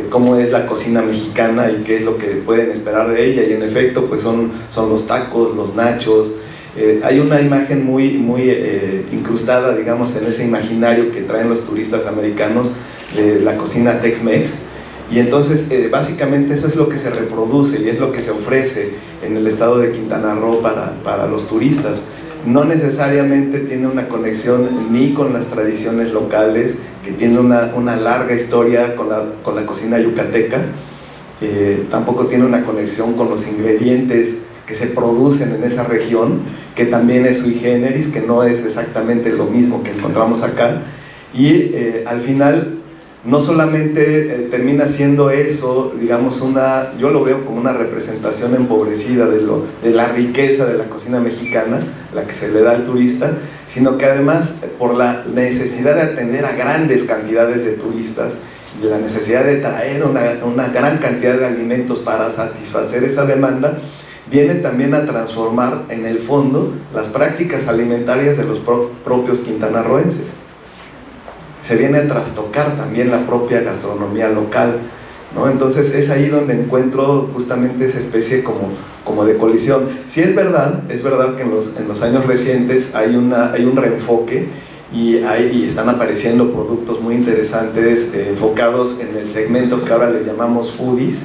cómo es la cocina mexicana y qué es lo que pueden esperar de ella, y en efecto pues son los tacos, los nachos. Hay una imagen muy incrustada, digamos, en ese imaginario que traen los turistas americanos de la cocina Tex-Mex, Y entonces básicamente eso es lo que se reproduce y es lo que se ofrece en el estado de Quintana Roo para los turistas. No necesariamente tiene una conexión ni con las tradiciones locales, que tiene una larga historia con la cocina yucateca, tampoco tiene una conexión con los ingredientes que se producen en esa región, que también es sui generis, que no es exactamente lo mismo que encontramos acá, y al final no solamente termina siendo eso, digamos, yo lo veo como una representación empobrecida de la riqueza de la cocina mexicana, la que se le da al turista, sino que además por la necesidad de atender a grandes cantidades de turistas y la necesidad de traer una gran cantidad de alimentos para satisfacer esa demanda, viene también a transformar en el fondo las prácticas alimentarias de los propios quintanarroenses. Se viene a trastocar también la propia gastronomía local, ¿no? Entonces es ahí donde encuentro justamente esa especie como de colisión. Sí es verdad que en los años recientes hay un reenfoque y están apareciendo productos muy interesantes enfocados en el segmento que ahora le llamamos foodies,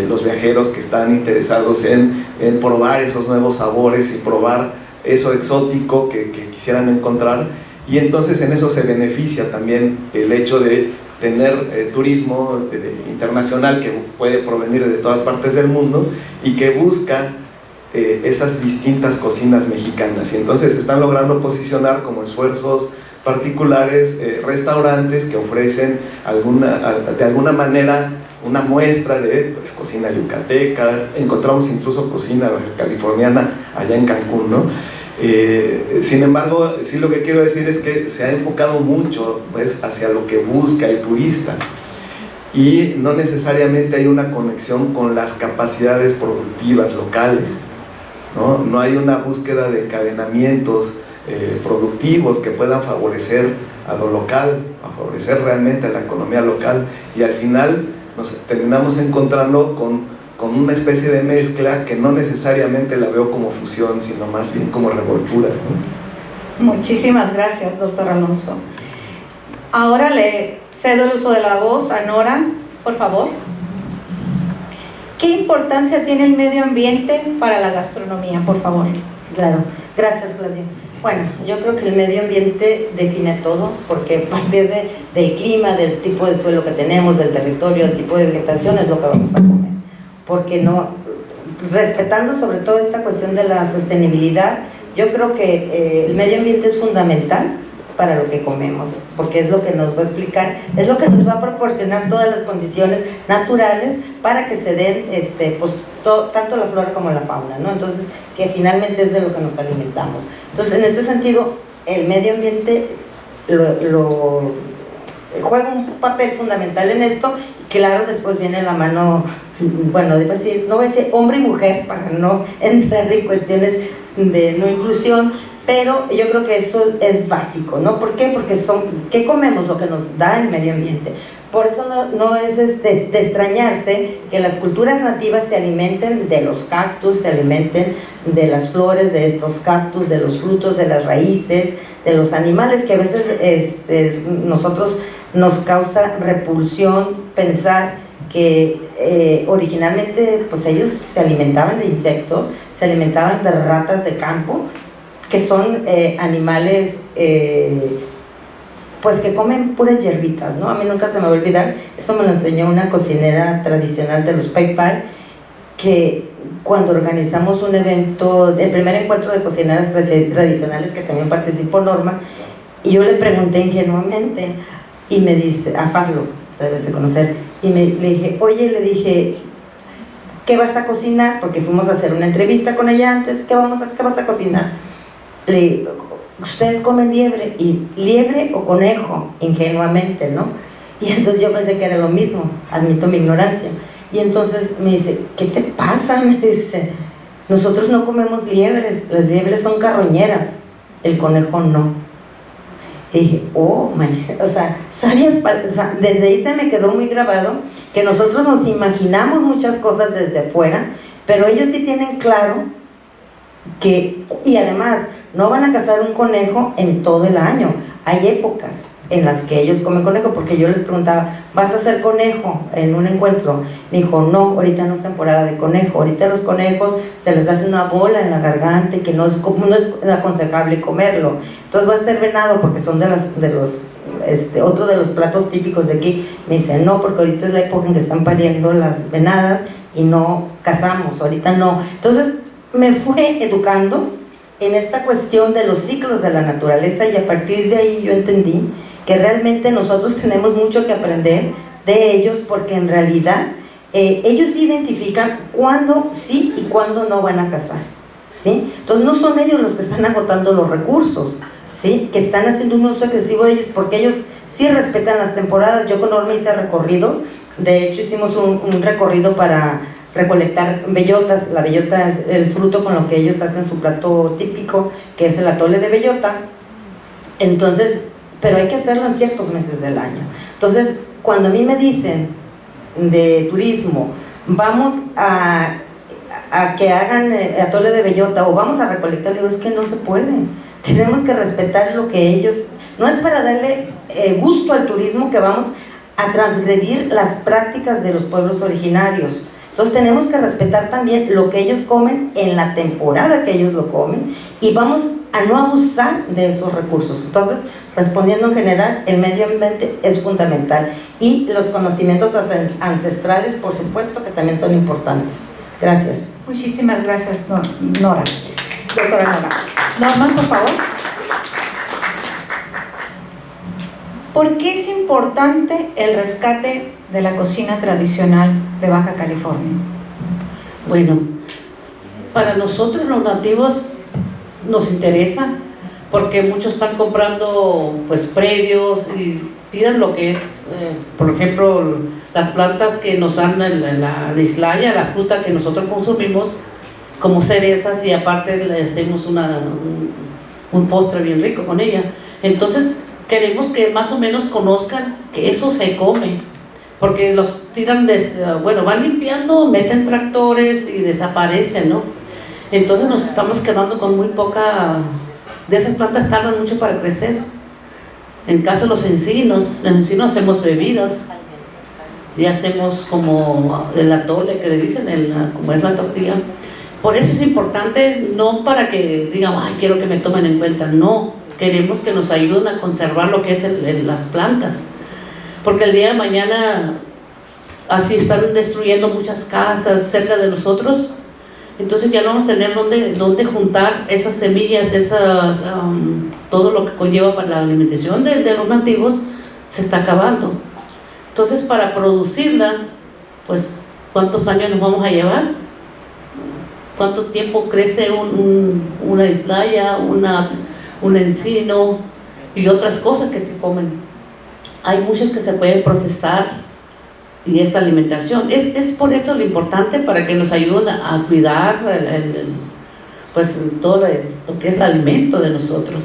los viajeros que están interesados en probar esos nuevos sabores y probar eso exótico que quisieran encontrar. Y entonces en eso se beneficia también el hecho de tener turismo internacional que puede provenir de todas partes del mundo y que busca esas distintas cocinas mexicanas, y entonces están logrando posicionar como esfuerzos particulares restaurantes que ofrecen de alguna manera una muestra de cocina yucateca. Encontramos incluso cocina californiana allá en Cancún, ¿no? Sin embargo, sí, lo que quiero decir es que se ha enfocado mucho, pues, hacia lo que busca el turista, y no necesariamente hay una conexión con las capacidades productivas locales, ¿no? No hay una búsqueda de encadenamientos productivos que puedan favorecer a lo local, a favorecer realmente a la economía local, y al final nos terminamos encontrando con una especie de mezcla que no necesariamente la veo como fusión, sino más bien como revoltura, ¿no? Muchísimas gracias, doctor Alonso. Ahora le cedo el uso de la voz a Nora, por favor. ¿Qué importancia tiene el medio ambiente para la gastronomía, por favor? Claro, gracias, Claudia. Bueno, yo creo que el medio ambiente define todo, porque a partir del clima, del tipo de suelo que tenemos, del territorio, del tipo de vegetación, es lo que vamos a comer. Porque no, respetando sobre todo esta cuestión de la sostenibilidad, yo creo que el medio ambiente es fundamental para lo que comemos, porque es lo que nos va a explicar, es lo que nos va a proporcionar todas las condiciones naturales para que se den tanto la flora como la fauna, ¿no? Entonces, que finalmente es de lo que nos alimentamos. Entonces, en este sentido, el medio ambiente juega un papel fundamental en esto. Claro, después viene la mano, bueno, no voy a decir hombre y mujer para no entrar en cuestiones de no inclusión, pero yo creo que eso es básico, ¿no? ¿Por qué? Porque ¿qué comemos? Lo que nos da el medio ambiente. Por eso no es de extrañarse que las culturas nativas se alimenten de los cactus, se alimenten de las flores de estos cactus, de los frutos, de las raíces, de los animales, que a veces nosotros nos causa repulsión pensar que originalmente pues ellos se alimentaban de insectos, se alimentaban de ratas de campo, que son animales pues que comen puras hierbitas, ¿no? A mí nunca se me va a olvidar, eso me lo enseñó una cocinera tradicional de los Pai Pai, que cuando organizamos un evento, el primer encuentro de cocineras tradicionales, que también participó Norma, y yo le pregunté ingenuamente, y me dice, a Farlo, debes de conocer, y le dije, oye, le dije, ¿qué vas a cocinar? Porque fuimos a hacer una entrevista con ella antes, ¿qué vas a cocinar? Le dije, ustedes comen liebre, y liebre o conejo, ingenuamente, ¿no? Y entonces yo pensé que era lo mismo, admito mi ignorancia, y entonces me dice, ¿qué te pasa? Me dice, nosotros no comemos liebres, las liebres son carroñeras, el conejo no. Y dije, oh my God, o sea, ¿sabías? O sea, desde ahí se me quedó muy grabado que nosotros nos imaginamos muchas cosas desde fuera, pero ellos sí tienen claro que, y además, no van a cazar un conejo en todo el año, hay épocas en las que ellos comen conejo, porque yo les preguntaba, ¿vas a hacer conejo en un encuentro? Me dijo, no, ahorita no es temporada de conejo, ahorita los conejos se les hace una bola en la garganta y que no es aconsejable comerlo, entonces va a ser venado porque son otro de los platos típicos de aquí. Me dice, no, porque ahorita es la época en que están pariendo las venadas y no cazamos, ahorita no. Entonces me fue educando en esta cuestión de los ciclos de la naturaleza, y a partir de ahí yo entendí que realmente nosotros tenemos mucho que aprender de ellos, porque en realidad ellos identifican cuándo sí y cuándo no van a cazar, ¿sí? Entonces no son ellos los que están agotando los recursos, ¿sí? Que están haciendo un uso excesivo de ellos, porque ellos sí respetan las temporadas. Yo con Norma hice recorridos, de hecho hicimos un recorrido para recolectar bellotas. La bellota es el fruto con lo que ellos hacen su plato típico, que es el atole de bellota. Entonces, pero hay que hacerlo en ciertos meses del año. Entonces, cuando a mí me dicen de turismo, vamos a que hagan atole de bellota o vamos a recolectar, digo, es que no se puede. Tenemos que respetar lo que ellos... No es para darle gusto al turismo que vamos a transgredir las prácticas de los pueblos originarios. Entonces tenemos que respetar también lo que ellos comen en la temporada que ellos lo comen, y vamos a no abusar de esos recursos. Entonces, respondiendo en general, el medio ambiente es fundamental, y los conocimientos ancestrales, por supuesto, que también son importantes. Gracias. Muchísimas gracias, Nora. Doctora Nora. Norma, por favor. ¿Por qué es importante el rescate de la cocina tradicional de Baja California? Bueno, para nosotros los nativos nos interesa, porque muchos están comprando pues predios y tiran lo que es, por ejemplo, las plantas que nos dan en la islaya, la fruta que nosotros consumimos, como cerezas, y aparte le hacemos un postre bien rico con ella. Entonces queremos que más o menos conozcan que eso se come, porque los tiran, van limpiando, meten tractores y desaparecen, ¿no? Entonces nos estamos quedando con muy poca, de esas plantas tardan mucho para crecer. En caso de los encinos hacemos bebidas, y hacemos como el atole que le dicen, como es la tortilla. Por eso es importante, no para que digan, ay, quiero que me tomen en cuenta, no, queremos que nos ayuden a conservar lo que es las plantas, porque el día de mañana así están destruyendo muchas casas cerca de nosotros, entonces ya no vamos a tener dónde juntar esas semillas, todo lo que conlleva para la alimentación de los nativos, se está acabando. Entonces, para producirla, pues, ¿cuántos años nos vamos a llevar? ¿Cuánto tiempo crece una islaya, un encino y otras cosas que se comen? Hay muchas que se pueden procesar, y esa alimentación es por eso lo importante, para que nos ayuden a cuidar pues todo lo que es el alimento de nosotros,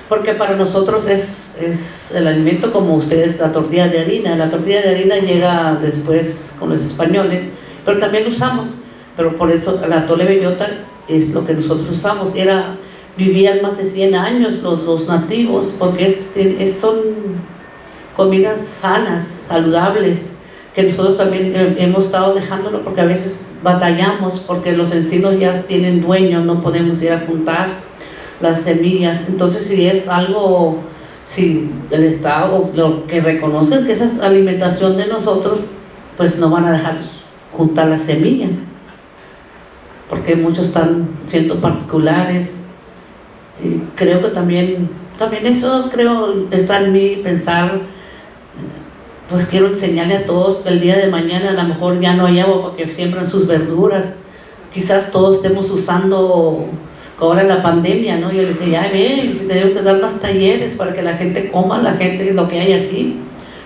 porque para nosotros es el alimento, como ustedes, la tortilla de harina. La tortilla de harina llega después con los españoles, pero también lo usamos, pero por eso la atole bellota es lo que nosotros usamos. Vivían más de 100 años los nativos, porque son comidas sanas, saludables, que nosotros también hemos estado dejándolo, porque a veces batallamos, porque los encinos ya tienen dueño, no podemos ir a juntar las semillas. Entonces, si es algo, si el Estado, lo que reconocen que esa es alimentación de nosotros, pues no van a dejar juntar las semillas, porque muchos están siendo particulares. Y creo que también eso, está en mí pensar, pues quiero enseñarle a todos que el día de mañana a lo mejor ya no hay agua porque siembran sus verduras. Quizás todos estemos usando, ahora la pandemia, ¿no? Yo les decía, tenemos que dar más talleres para que la gente coma, lo que hay aquí,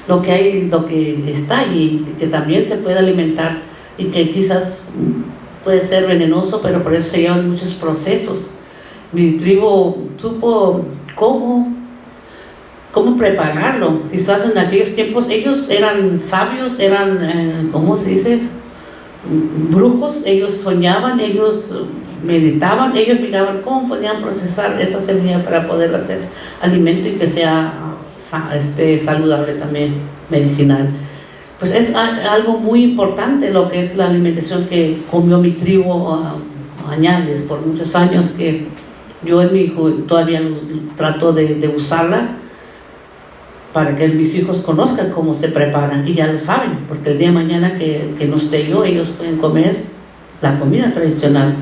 lo que está, y que también se puede alimentar, y que quizás puede ser venenoso, pero por eso se llevan muchos procesos. Mi tribu supo cómo prepararlo. Quizás en aquellos tiempos ellos eran sabios, eran, ¿cómo se dice?, brujos. Ellos soñaban, ellos meditaban, ellos miraban cómo podían procesar esa semilla para poder hacer alimento y que sea saludable también, medicinal. Pues es algo muy importante lo que es la alimentación que comió mi tribu añales, por muchos años, que yo en mi hijo todavía trato de usarla para que mis hijos conozcan cómo se preparan, y ya lo saben, porque el día de mañana que no esté yo, ellos pueden comer la comida tradicional.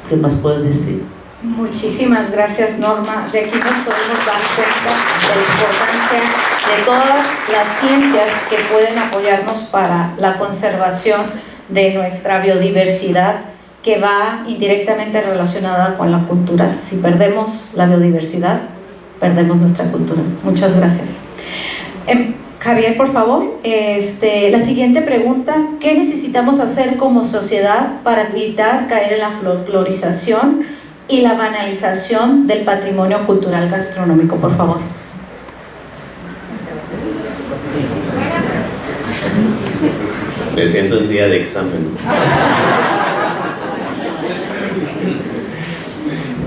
¿Qué más puedes decir? Muchísimas gracias, Norma. De aquí nos podemos dar cuenta de la importancia de todas las ciencias que pueden apoyarnos para la conservación de nuestra biodiversidad, que va indirectamente relacionada con la cultura. Si perdemos la biodiversidad, perdemos nuestra cultura. Muchas gracias. Javier, por favor, la siguiente pregunta: ¿qué necesitamos hacer como sociedad para evitar caer en la folclorización y la banalización del patrimonio cultural gastronómico? Por favor. Me siento en día de examen.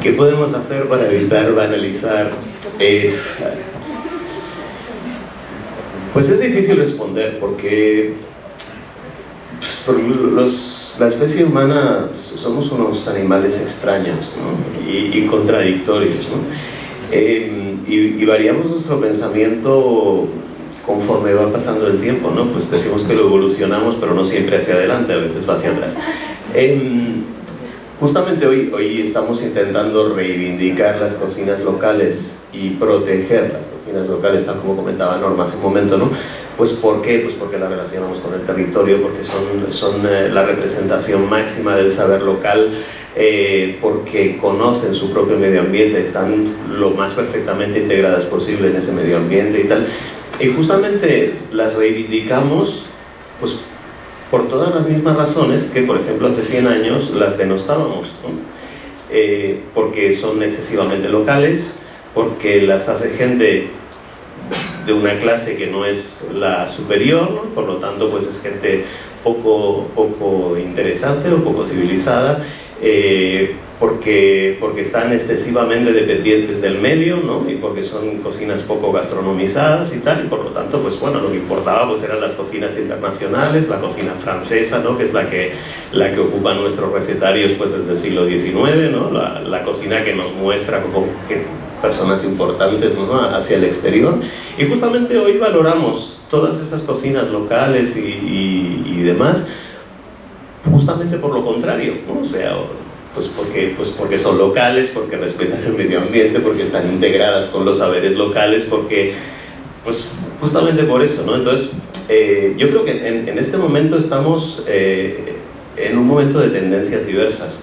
¿Qué podemos hacer para evitar banalizar? Pues es difícil responder porque la especie humana somos unos animales extraños, ¿no? y contradictorios, ¿no? Y variamos nuestro pensamiento conforme va pasando el tiempo, ¿no? Pues decimos que lo evolucionamos, pero no siempre hacia adelante, a veces va hacia atrás. Justamente hoy estamos intentando reivindicar las cocinas locales y proteger las cocinas locales, tal como comentaba Norma hace un momento, ¿no? Pues ¿por qué? Pues porque las relacionamos con el territorio, porque son la representación máxima del saber local, porque conocen su propio medio ambiente, están lo más perfectamente integradas posible en ese medio ambiente y tal. Y justamente las reivindicamos, pues por todas las mismas razones que, por ejemplo, hace 100 años las denostábamos, ¿no? Porque son excesivamente locales, porque las hace gente de una clase que no es la superior, ¿no? Por lo tanto, pues es gente poco interesante o poco civilizada, porque están excesivamente dependientes del medio, ¿no? Y porque son cocinas poco gastronomizadas y tal, y por lo tanto, pues bueno, lo que importaba pues eran las cocinas internacionales, la cocina francesa, ¿no? Que es la que ocupa nuestros recetarios pues desde el siglo XIX, ¿no? La cocina que nos muestra como que personas importantes, ¿no? Hacia el exterior. Y justamente hoy valoramos todas esas cocinas locales y demás, justamente por lo contrario, ¿no? O sea, pues porque son locales, porque respetan el medio ambiente, porque están integradas con los saberes locales, porque, pues justamente por eso, ¿no? Entonces, yo creo que en este momento estamos en un momento de tendencias diversas.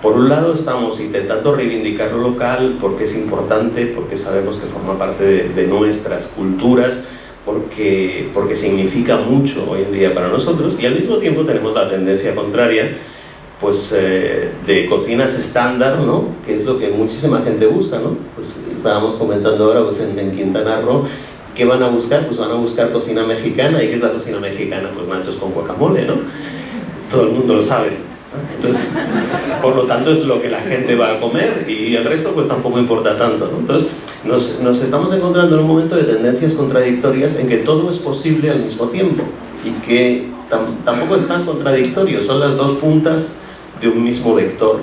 Por un lado estamos intentando reivindicar lo local porque es importante, porque sabemos que forma parte de nuestras culturas, porque significa mucho hoy en día para nosotros, y al mismo tiempo tenemos la tendencia contraria, pues de cocinas estándar, ¿no? Que es lo que muchísima gente busca, ¿no? Pues estábamos comentando ahora pues en Quintana Roo, ¿qué van a buscar? Pues van a buscar cocina mexicana. ¿Y qué es la cocina mexicana? Pues nachos con guacamole, ¿no? Todo el mundo lo sabe. Entonces, por lo tanto es lo que la gente va a comer y el resto pues tampoco importa tanto, ¿no? Entonces nos estamos encontrando en un momento de tendencias contradictorias en que todo es posible al mismo tiempo y que tampoco es tan contradictorio, son las dos puntas de un mismo vector,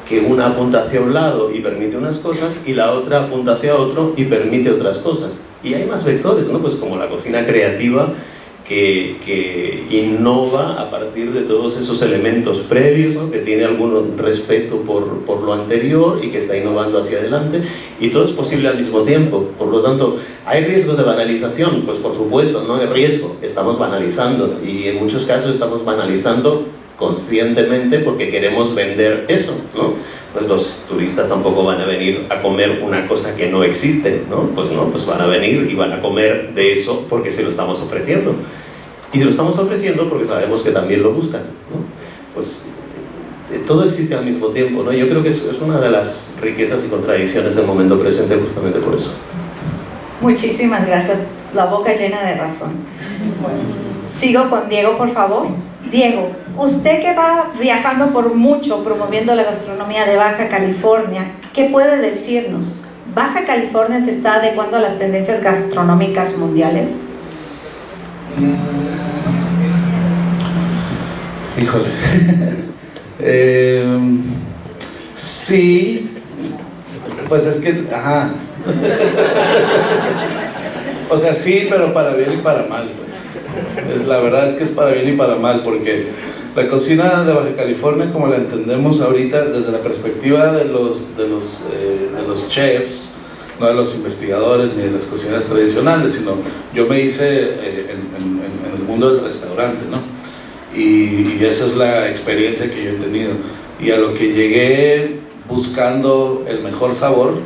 que una apunta hacia un lado y permite unas cosas y la otra apunta hacia otro y permite otras cosas. Y hay más vectores, ¿no? Pues como la cocina creativa, que innova a partir de todos esos elementos previos, ¿no? Que tiene algún respeto por lo anterior y que está innovando hacia adelante, y todo es posible al mismo tiempo. Por lo tanto, ¿hay riesgos de banalización? Pues por supuesto, no hay riesgo, estamos banalizando, y en muchos casos estamos banalizando conscientemente porque queremos vender eso, ¿no? Pues los turistas tampoco van a venir a comer una cosa que no existe, ¿no? Pues no, pues van a venir y van a comer de eso porque se lo estamos ofreciendo. Y se lo estamos ofreciendo porque sabemos que también lo buscan, ¿no? Pues todo existe al mismo tiempo, ¿no? Yo creo que es una de las riquezas y contradicciones del momento presente justamente por eso. Muchísimas gracias, la boca llena de razón. Bueno, sigo con Diego, por favor. Diego, usted que va viajando por mucho promoviendo la gastronomía de Baja California, ¿qué puede decirnos ¿Baja California se está adecuando a las tendencias gastronómicas mundiales? Híjole. Sí, pues es que, ajá. O sea, sí, pero para bien y para mal, pues. La verdad es que es para bien y para mal, porque la cocina de Baja California, como la entendemos ahorita, desde la perspectiva de los chefs, no de los investigadores ni de las cocinas tradicionales, sino yo me hice en el mundo del restaurante, ¿no? Y esa es la experiencia que yo he tenido. Y a lo que llegué buscando el mejor sabor,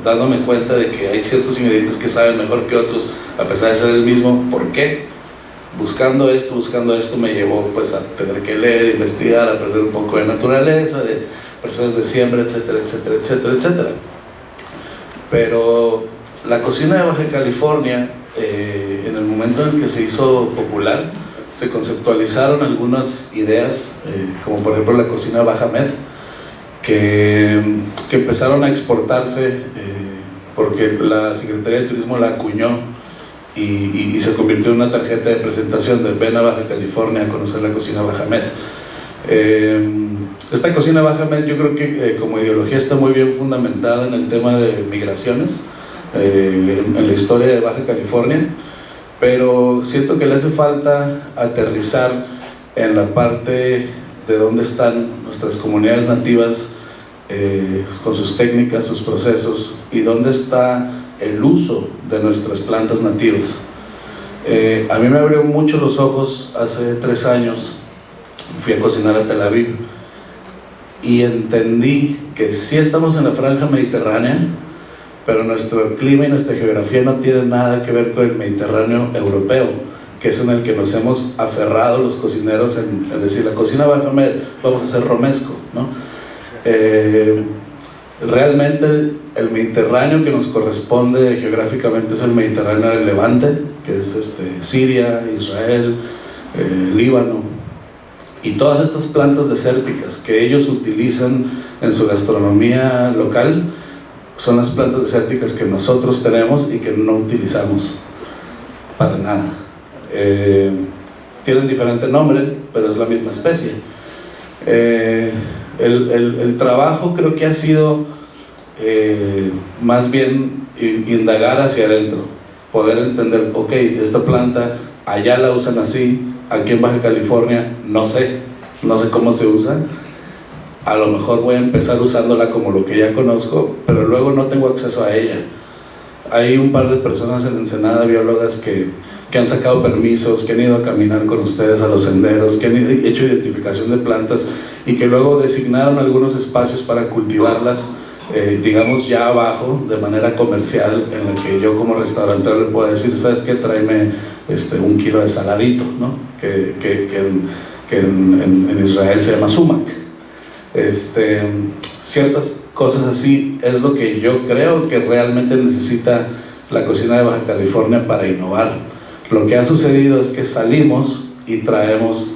dándome cuenta de que hay ciertos ingredientes que saben mejor que otros, a pesar de ser el mismo. ¿Por qué? Buscando esto me llevó pues a tener que leer, investigar, aprender un poco de naturaleza, de personas de siembra, etcétera, etcétera, etcétera, etcétera. Pero la cocina de Baja California, en el momento en el que se hizo popular, se conceptualizaron algunas ideas, como por ejemplo la cocina Baja Med, que empezaron a exportarse porque la Secretaría de Turismo la acuñó y se convirtió en una tarjeta de presentación de ven a Baja California a conocer la cocina Baja Med. Esta cocina Baja Med yo creo que como ideología está muy bien fundamentada en el tema de migraciones, en la historia de Baja California, pero siento que le hace falta aterrizar en la parte de dónde están nuestras comunidades nativas con sus técnicas, sus procesos, y dónde está el uso de nuestras plantas nativas. A mí me abrió mucho los ojos hace 3 años, fui a cocinar a Tel Aviv y entendí que sí estamos en la franja mediterránea, pero nuestro clima y nuestra geografía no tienen nada que ver con el Mediterráneo europeo, que es en el que nos hemos aferrado los cocineros en decir, la cocina Baja Med, vamos a hacer romesco, ¿no? Realmente el Mediterráneo que nos corresponde geográficamente es el Mediterráneo del Levante, que es Siria, Israel, Líbano, y todas estas plantas desérticas que ellos utilizan en su gastronomía local son las plantas desérticas que nosotros tenemos y que no utilizamos para nada. Tienen diferente nombre, pero es la misma especie. El trabajo creo que ha sido más bien indagar hacia adentro, poder entender, ok, esta planta allá la usan así, aquí en Baja California no sé cómo se usa, a lo mejor voy a empezar usándola como lo que ya conozco, pero luego no tengo acceso a ella. Hay un par de personas en Ensenada, biólogas, que han sacado permisos, que han ido a caminar con ustedes a los senderos, que han hecho identificación de plantas y que luego designaron algunos espacios para cultivarlas, digamos ya abajo, de manera comercial, en la que yo como restaurantero le puedo decir, ¿sabes qué? Tráeme 1 kilo de saladito, ¿no? Que en Israel se llama sumac. Ciertas cosas así es lo que yo creo que realmente necesita la cocina de Baja California para innovar. Lo que ha sucedido es que salimos y traemos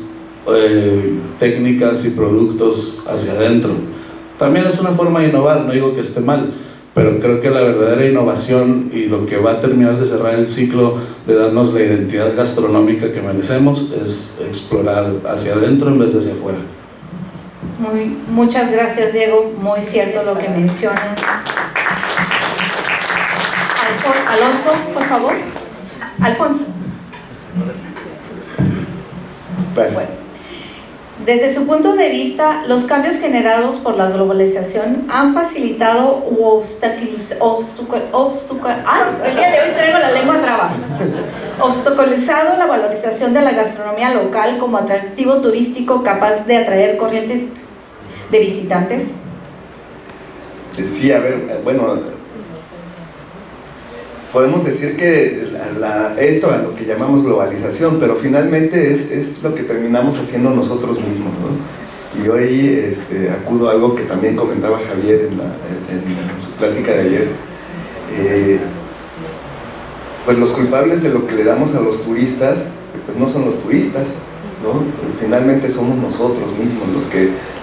técnicas y productos hacia adentro. También es una forma de innovar, no digo que esté mal, pero creo que la verdadera innovación y lo que va a terminar de cerrar el ciclo de darnos la identidad gastronómica que merecemos es explorar hacia adentro en vez de hacia afuera. Muchas gracias, Diego, muy cierto lo que mencionas. Alonso, por favor. Alfonso. Bueno, desde su punto de vista, los cambios generados por la globalización han facilitado el día de hoy traigo la lengua traba, obstaculizado la valorización de la gastronomía local como atractivo turístico capaz de atraer corrientes de visitantes. Sí, a ver, bueno, podemos decir que esto es lo que llamamos globalización, pero finalmente es lo que terminamos haciendo nosotros mismos, ¿no? Y hoy acudo a algo que también comentaba Javier en su plática de ayer. Pues los culpables de lo que le damos a los turistas, pues no son los turistas, ¿no? Finalmente somos nosotros mismos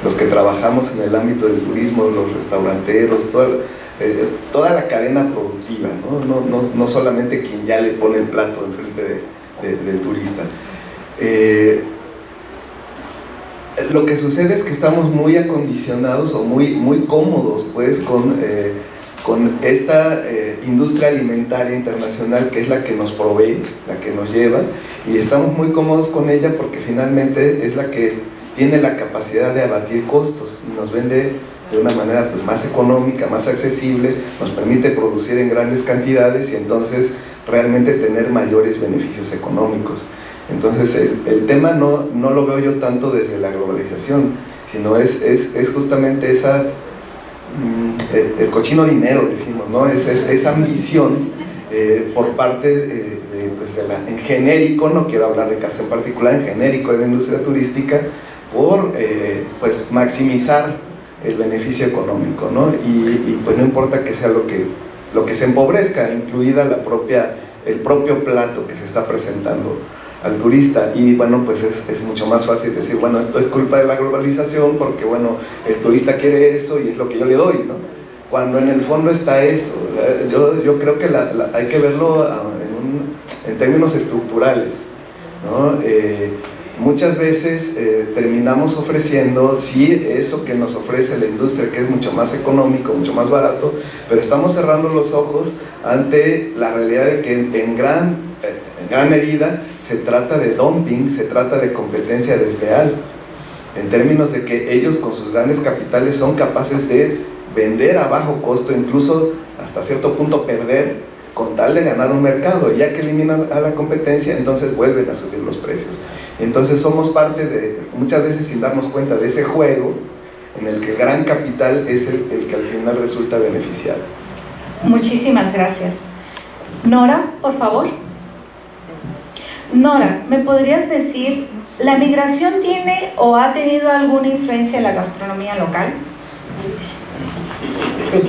los que trabajamos en el ámbito del turismo, los restauranteros, toda la cadena productiva, no solamente quien ya le pone el plato enfrente del turista. Lo que sucede es que estamos muy acondicionados o muy cómodos pues con esta industria alimentaria internacional, que es la que nos provee, la que nos lleva, y estamos muy cómodos con ella porque finalmente es la que tiene la capacidad de abatir costos y nos vende de una manera pues más económica, más accesible, nos permite producir en grandes cantidades y entonces realmente tener mayores beneficios económicos. Entonces el tema no lo veo yo tanto desde la globalización, sino es justamente esa, el cochino dinero, decimos, ¿no? Esa ambición por parte en genérico, no quiero hablar de caso en particular, en genérico de la industria turística, por pues maximizar el beneficio económico, ¿no? Y pues no importa que sea lo que se empobrezca, incluida el propio plato que se está presentando al turista. Y bueno, pues es mucho más fácil decir, bueno, esto es culpa de la globalización porque bueno, el turista quiere eso y es lo que yo le doy, ¿no? Cuando en el fondo está eso. Yo creo que hay que verlo en términos estructurales, ¿no? Muchas veces terminamos ofreciendo, sí, eso que nos ofrece la industria, que es mucho más económico, mucho más barato, pero estamos cerrando los ojos ante la realidad de que en gran medida se trata de dumping, se trata de competencia desleal, en términos de que ellos con sus grandes capitales son capaces de vender a bajo costo, incluso hasta cierto punto perder, con tal de ganar un mercado. Y ya que eliminan a la competencia, entonces vuelven a subir los precios. Entonces somos parte de, muchas veces sin darnos cuenta, de ese juego en el que el gran capital es el que al final resulta beneficiado. Muchísimas gracias. Nora, por favor. Nora, ¿me podrías decir, la migración tiene o ha tenido alguna influencia en la gastronomía local? Sí,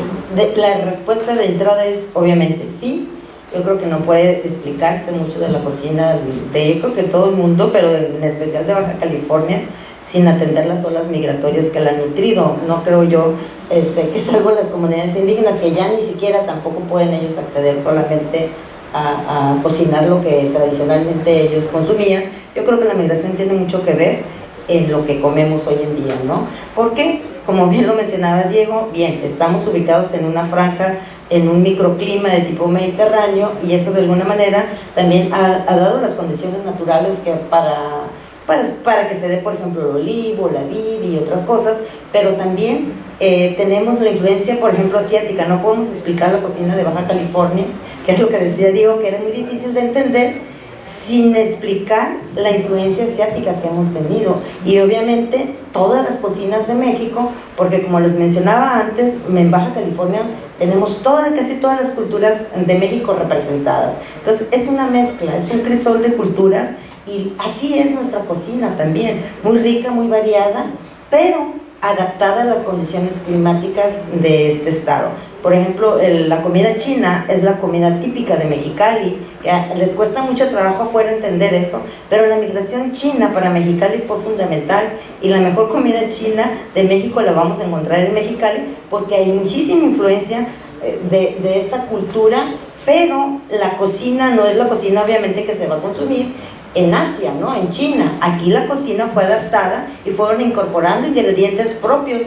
la respuesta de entrada es obviamente sí. Yo creo que no puede explicarse mucho de la cocina yo creo que todo el mundo, pero en especial de Baja California, sin atender las olas migratorias que la han nutrido. No creo yo que salvo las comunidades indígenas, que ya ni siquiera tampoco pueden ellos acceder solamente a cocinar lo que tradicionalmente ellos consumían. Yo creo que la migración tiene mucho que ver en lo que comemos hoy en día, ¿no? Porque, como bien lo mencionaba Diego, bien, estamos ubicados en una franja, en un microclima de tipo mediterráneo, y eso de alguna manera también ha dado las condiciones naturales que para que se dé, por ejemplo, el olivo, la vid y otras cosas, pero también tenemos la influencia, por ejemplo, asiática. No podemos explicar la cocina de Baja California, que es lo que decía Diego, que era muy difícil de entender, sin explicar la influencia asiática que hemos tenido. Y obviamente todas las cocinas de México, porque como les mencionaba antes, en Baja California tenemos casi todas las culturas de México representadas. Entonces es una mezcla, es un crisol de culturas, y así es nuestra cocina también, muy rica, muy variada, pero adaptada a las condiciones climáticas de este estado. Por ejemplo, la comida china es la comida típica de Mexicali, que les cuesta mucho trabajo afuera entender eso, pero la migración china para Mexicali fue fundamental, y la mejor comida china de México la vamos a encontrar en Mexicali, porque hay muchísima influencia de esta cultura, pero la cocina no es la cocina obviamente que se va a consumir en Asia, ¿no? En China. Aquí la cocina fue adaptada y fueron incorporando ingredientes propios,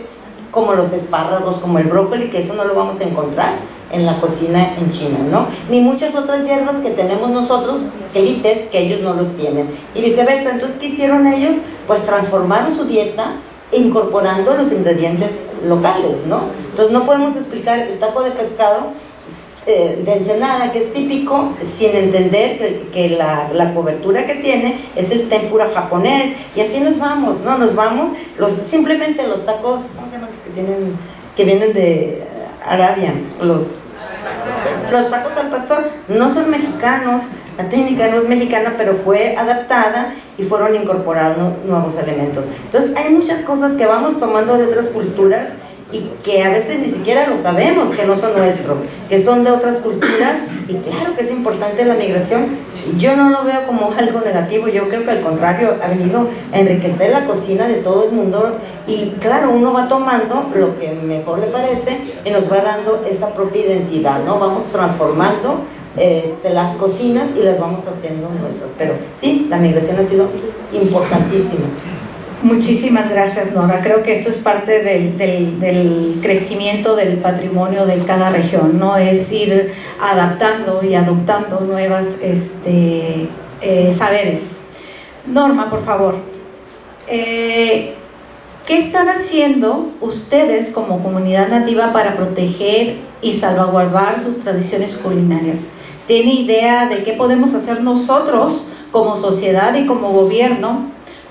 como los espárragos, como el brócoli, que eso no lo vamos a encontrar en la cocina en China, ¿no? Ni muchas otras hierbas que tenemos nosotros, élites, que ellos no los tienen, y viceversa. Entonces, ¿qué hicieron ellos? Pues transformaron su dieta incorporando los ingredientes locales, ¿no? Entonces no podemos explicar el taco de pescado de Ensenada, que es típico, sin entender que la cobertura que tiene es el tempura japonés, y así nos vamos, ¿no? Nos vamos, simplemente los tacos, ¿cómo se llaman los que vienen de Arabia? Los tacos al pastor no son mexicanos, la técnica no es mexicana, pero fue adaptada y fueron incorporados nuevos elementos. Entonces hay muchas cosas que vamos tomando de otras culturas y que a veces ni siquiera lo sabemos, que no son nuestros, que son de otras culturas. Y claro que es importante la migración, yo no lo veo como algo negativo, yo creo que al contrario, ha venido a enriquecer la cocina de todo el mundo y claro, uno va tomando lo que mejor le parece y nos va dando esa propia identidad, ¿no? Vamos transformando las cocinas y las vamos haciendo nuestras, pero sí, la migración ha sido importantísima. Muchísimas gracias, Nora. Creo que esto es parte del crecimiento del patrimonio de cada región, ¿no? Es ir adaptando y adoptando nuevas saberes. Norma, por favor. ¿Qué están haciendo ustedes como comunidad nativa para proteger y salvaguardar sus tradiciones culinarias? ¿Tiene idea de qué podemos hacer nosotros como sociedad y como gobierno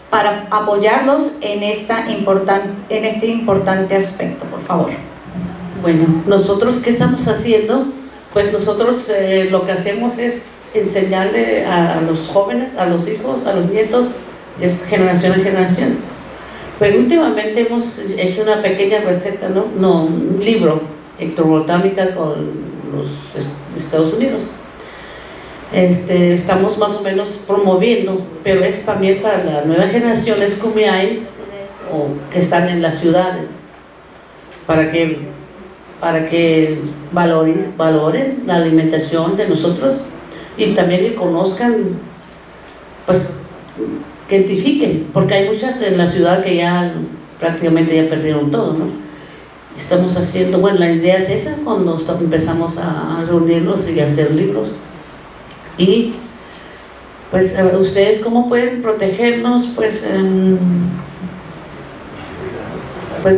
para apoyarlos en este importante aspecto, por favor? Bueno, nosotros ¿qué estamos haciendo? Pues nosotros lo que hacemos es enseñarle a los jóvenes, a los hijos, a los nietos, es generación en generación. Pero últimamente hemos hecho una pequeña receta, un libro, Ectobotánica con los Estados Unidos. Estamos más o menos promoviendo, pero es también para la nueva generación, es como hay o que están en las ciudades, para que valoren la alimentación de nosotros y también que conozcan, pues que identifiquen, porque hay muchas en la ciudad que ya prácticamente ya perdieron todo, ¿no? Estamos haciendo, bueno, la idea es esa cuando empezamos a reunirlos y a hacer libros. Y pues ustedes cómo pueden protegernos, pues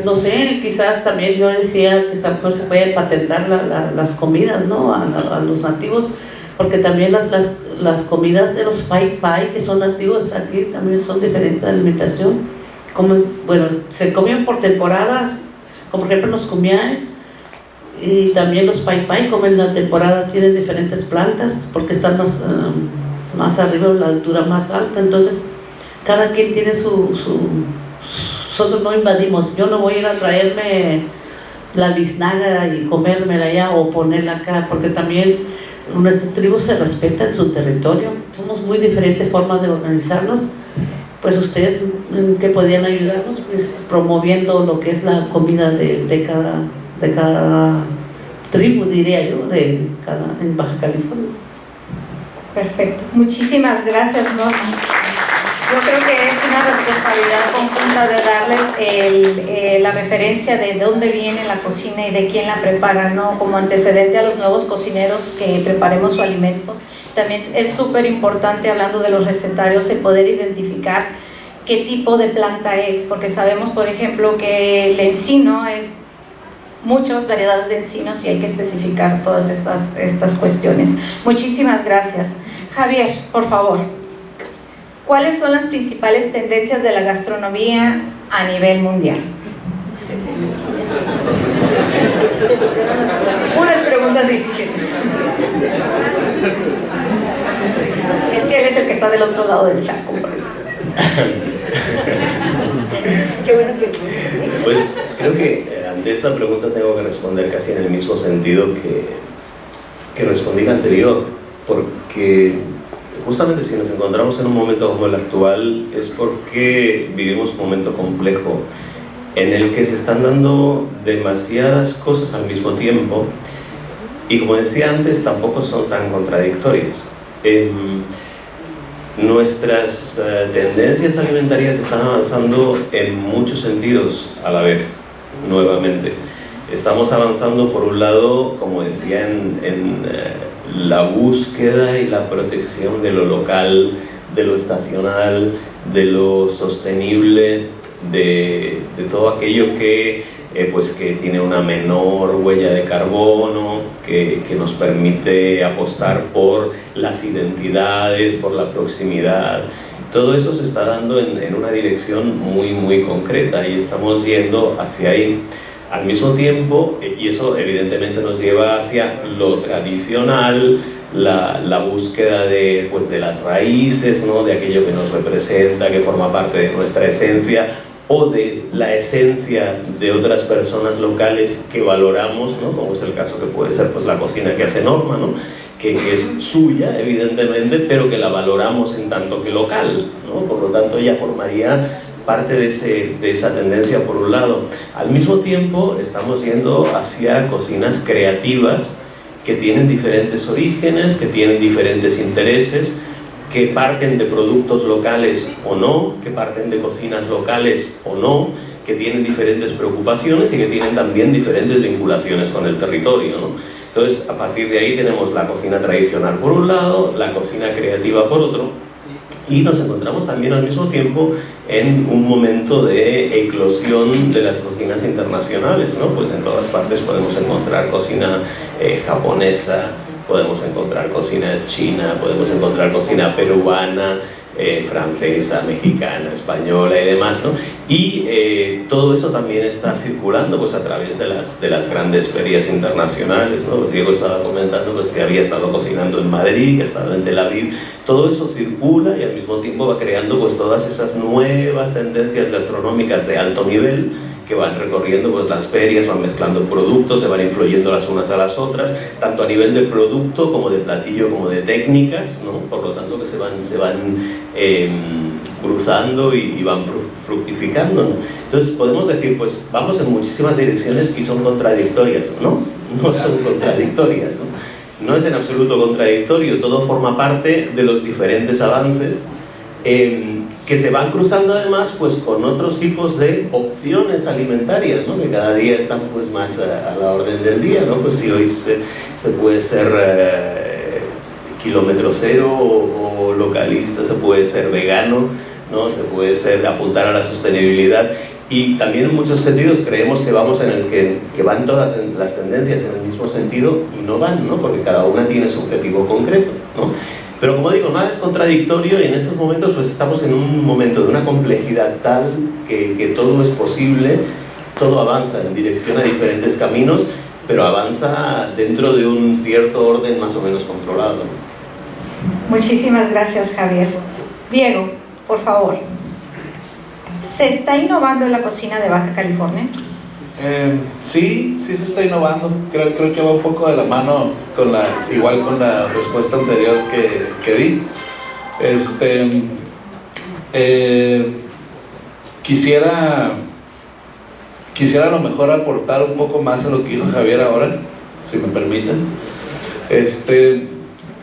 no sé, quizás también yo decía que se puede patentar las comidas, ¿no? a los nativos, porque también las comidas de los pai pai que son nativos aquí también son diferentes de alimentación, bueno, se comen por temporadas, como por ejemplo los cumiaes. Y también los pai pai comen la temporada, tienen diferentes plantas porque están más arriba, la altura más alta, entonces cada quien tiene nosotros no invadimos, yo no voy a ir a traerme la biznaga y comérmela allá o ponerla acá, porque también nuestras tribus se respetan en su territorio, somos muy diferentes formas de organizarnos, pues ustedes que podían ayudarnos, pues promoviendo lo que es la comida de cada tribu, diría yo, en Baja California. Perfecto. Muchísimas gracias, Norma. Yo creo que es una responsabilidad conjunta de darles la referencia de dónde viene la cocina y de quién la prepara, ¿no? Como antecedente a los nuevos cocineros que preparemos su alimento. También es súper importante, hablando de los recetarios, el poder identificar qué tipo de planta es, porque sabemos, por ejemplo, que el encino es muchas variedades de encinos y hay que especificar todas estas cuestiones. Muchísimas gracias. Javier, por favor, ¿cuáles son las principales tendencias de la gastronomía a nivel mundial? Unas preguntas difíciles. Es que él es el que está del otro lado del Chaco, por eso. Qué bueno que... Pues creo que ante esta pregunta tengo que responder casi en el mismo sentido que respondí la anterior, porque justamente si nos encontramos en un momento como el actual es porque vivimos un momento complejo en el que se están dando demasiadas cosas al mismo tiempo y, como decía antes, tampoco son tan contradictorias. Nuestras tendencias alimentarias están avanzando en muchos sentidos a la vez, nuevamente. Estamos avanzando por un lado, como decía, en la búsqueda y la protección de lo local, de lo estacional, de lo sostenible, de todo aquello que tiene una menor huella de carbono, que nos permite apostar por las identidades, por la proximidad. Todo eso se está dando en una dirección muy, muy concreta y estamos yendo hacia ahí. Al mismo tiempo, y eso evidentemente nos lleva hacia lo tradicional, la búsqueda de las raíces, ¿no? De aquello que nos representa, que forma parte de nuestra esencia, o de la esencia de otras personas locales que valoramos, ¿no? Como es el caso que puede ser la cocina que hace Norma, ¿no? que es suya, evidentemente, pero que la valoramos en tanto que local, ¿no? Por lo tanto, ella formaría parte de esa tendencia por un lado. Al mismo tiempo, estamos yendo hacia cocinas creativas que tienen diferentes orígenes, que tienen diferentes intereses, que parten de productos locales o no, que parten de cocinas locales o no, que tienen diferentes preocupaciones y que tienen también diferentes vinculaciones con el territorio, ¿no? Entonces, a partir de ahí tenemos la cocina tradicional por un lado, la cocina creativa por otro, y nos encontramos también al mismo tiempo en un momento de eclosión de las cocinas internacionales, ¿no? Pues en todas partes podemos encontrar cocina japonesa, podemos encontrar cocina china, podemos encontrar cocina peruana, francesa, mexicana, española y demás, ¿no? Y todo eso también está circulando pues a través de las grandes ferias internacionales, ¿no? Diego estaba comentando pues que había estado cocinando en Madrid, que ha estado en Tel Aviv. Todo eso circula y al mismo tiempo va creando pues todas esas nuevas tendencias gastronómicas de alto nivel que van recorriendo pues las ferias, van mezclando productos, se van influyendo las unas a las otras, tanto a nivel de producto como de platillo como de técnicas, ¿no? Por lo tanto que se van cruzando y van fructificando, ¿no? Entonces podemos decir, pues vamos en muchísimas direcciones y son contradictorias, ¿no? No son contradictorias, ¿no? No es en absoluto contradictorio, todo forma parte de los diferentes avances que se van cruzando además pues con otros tipos de opciones alimentarias, ¿no? Que cada día están pues más a la orden del día, ¿no? Pues si hoy se puede ser kilómetro cero o localista, se puede ser vegano, ¿no? Se puede ser apuntar a la sostenibilidad, y también en muchos sentidos creemos que vamos en el que van todas las tendencias en el mismo sentido y no van, ¿no? Porque cada una tiene su objetivo concreto, ¿no? Pero como digo, nada es contradictorio y en estos momentos pues estamos en un momento de una complejidad tal que todo es posible, todo avanza en dirección a diferentes caminos, pero avanza dentro de un cierto orden más o menos controlado. Muchísimas gracias, Javier. Diego, por favor. ¿Se está innovando en la cocina de Baja California? Sí se está innovando. Creo que va un poco de la mano igual con la respuesta anterior que di. Quisiera a lo mejor aportar un poco más a lo que dijo Javier ahora, si me permiten.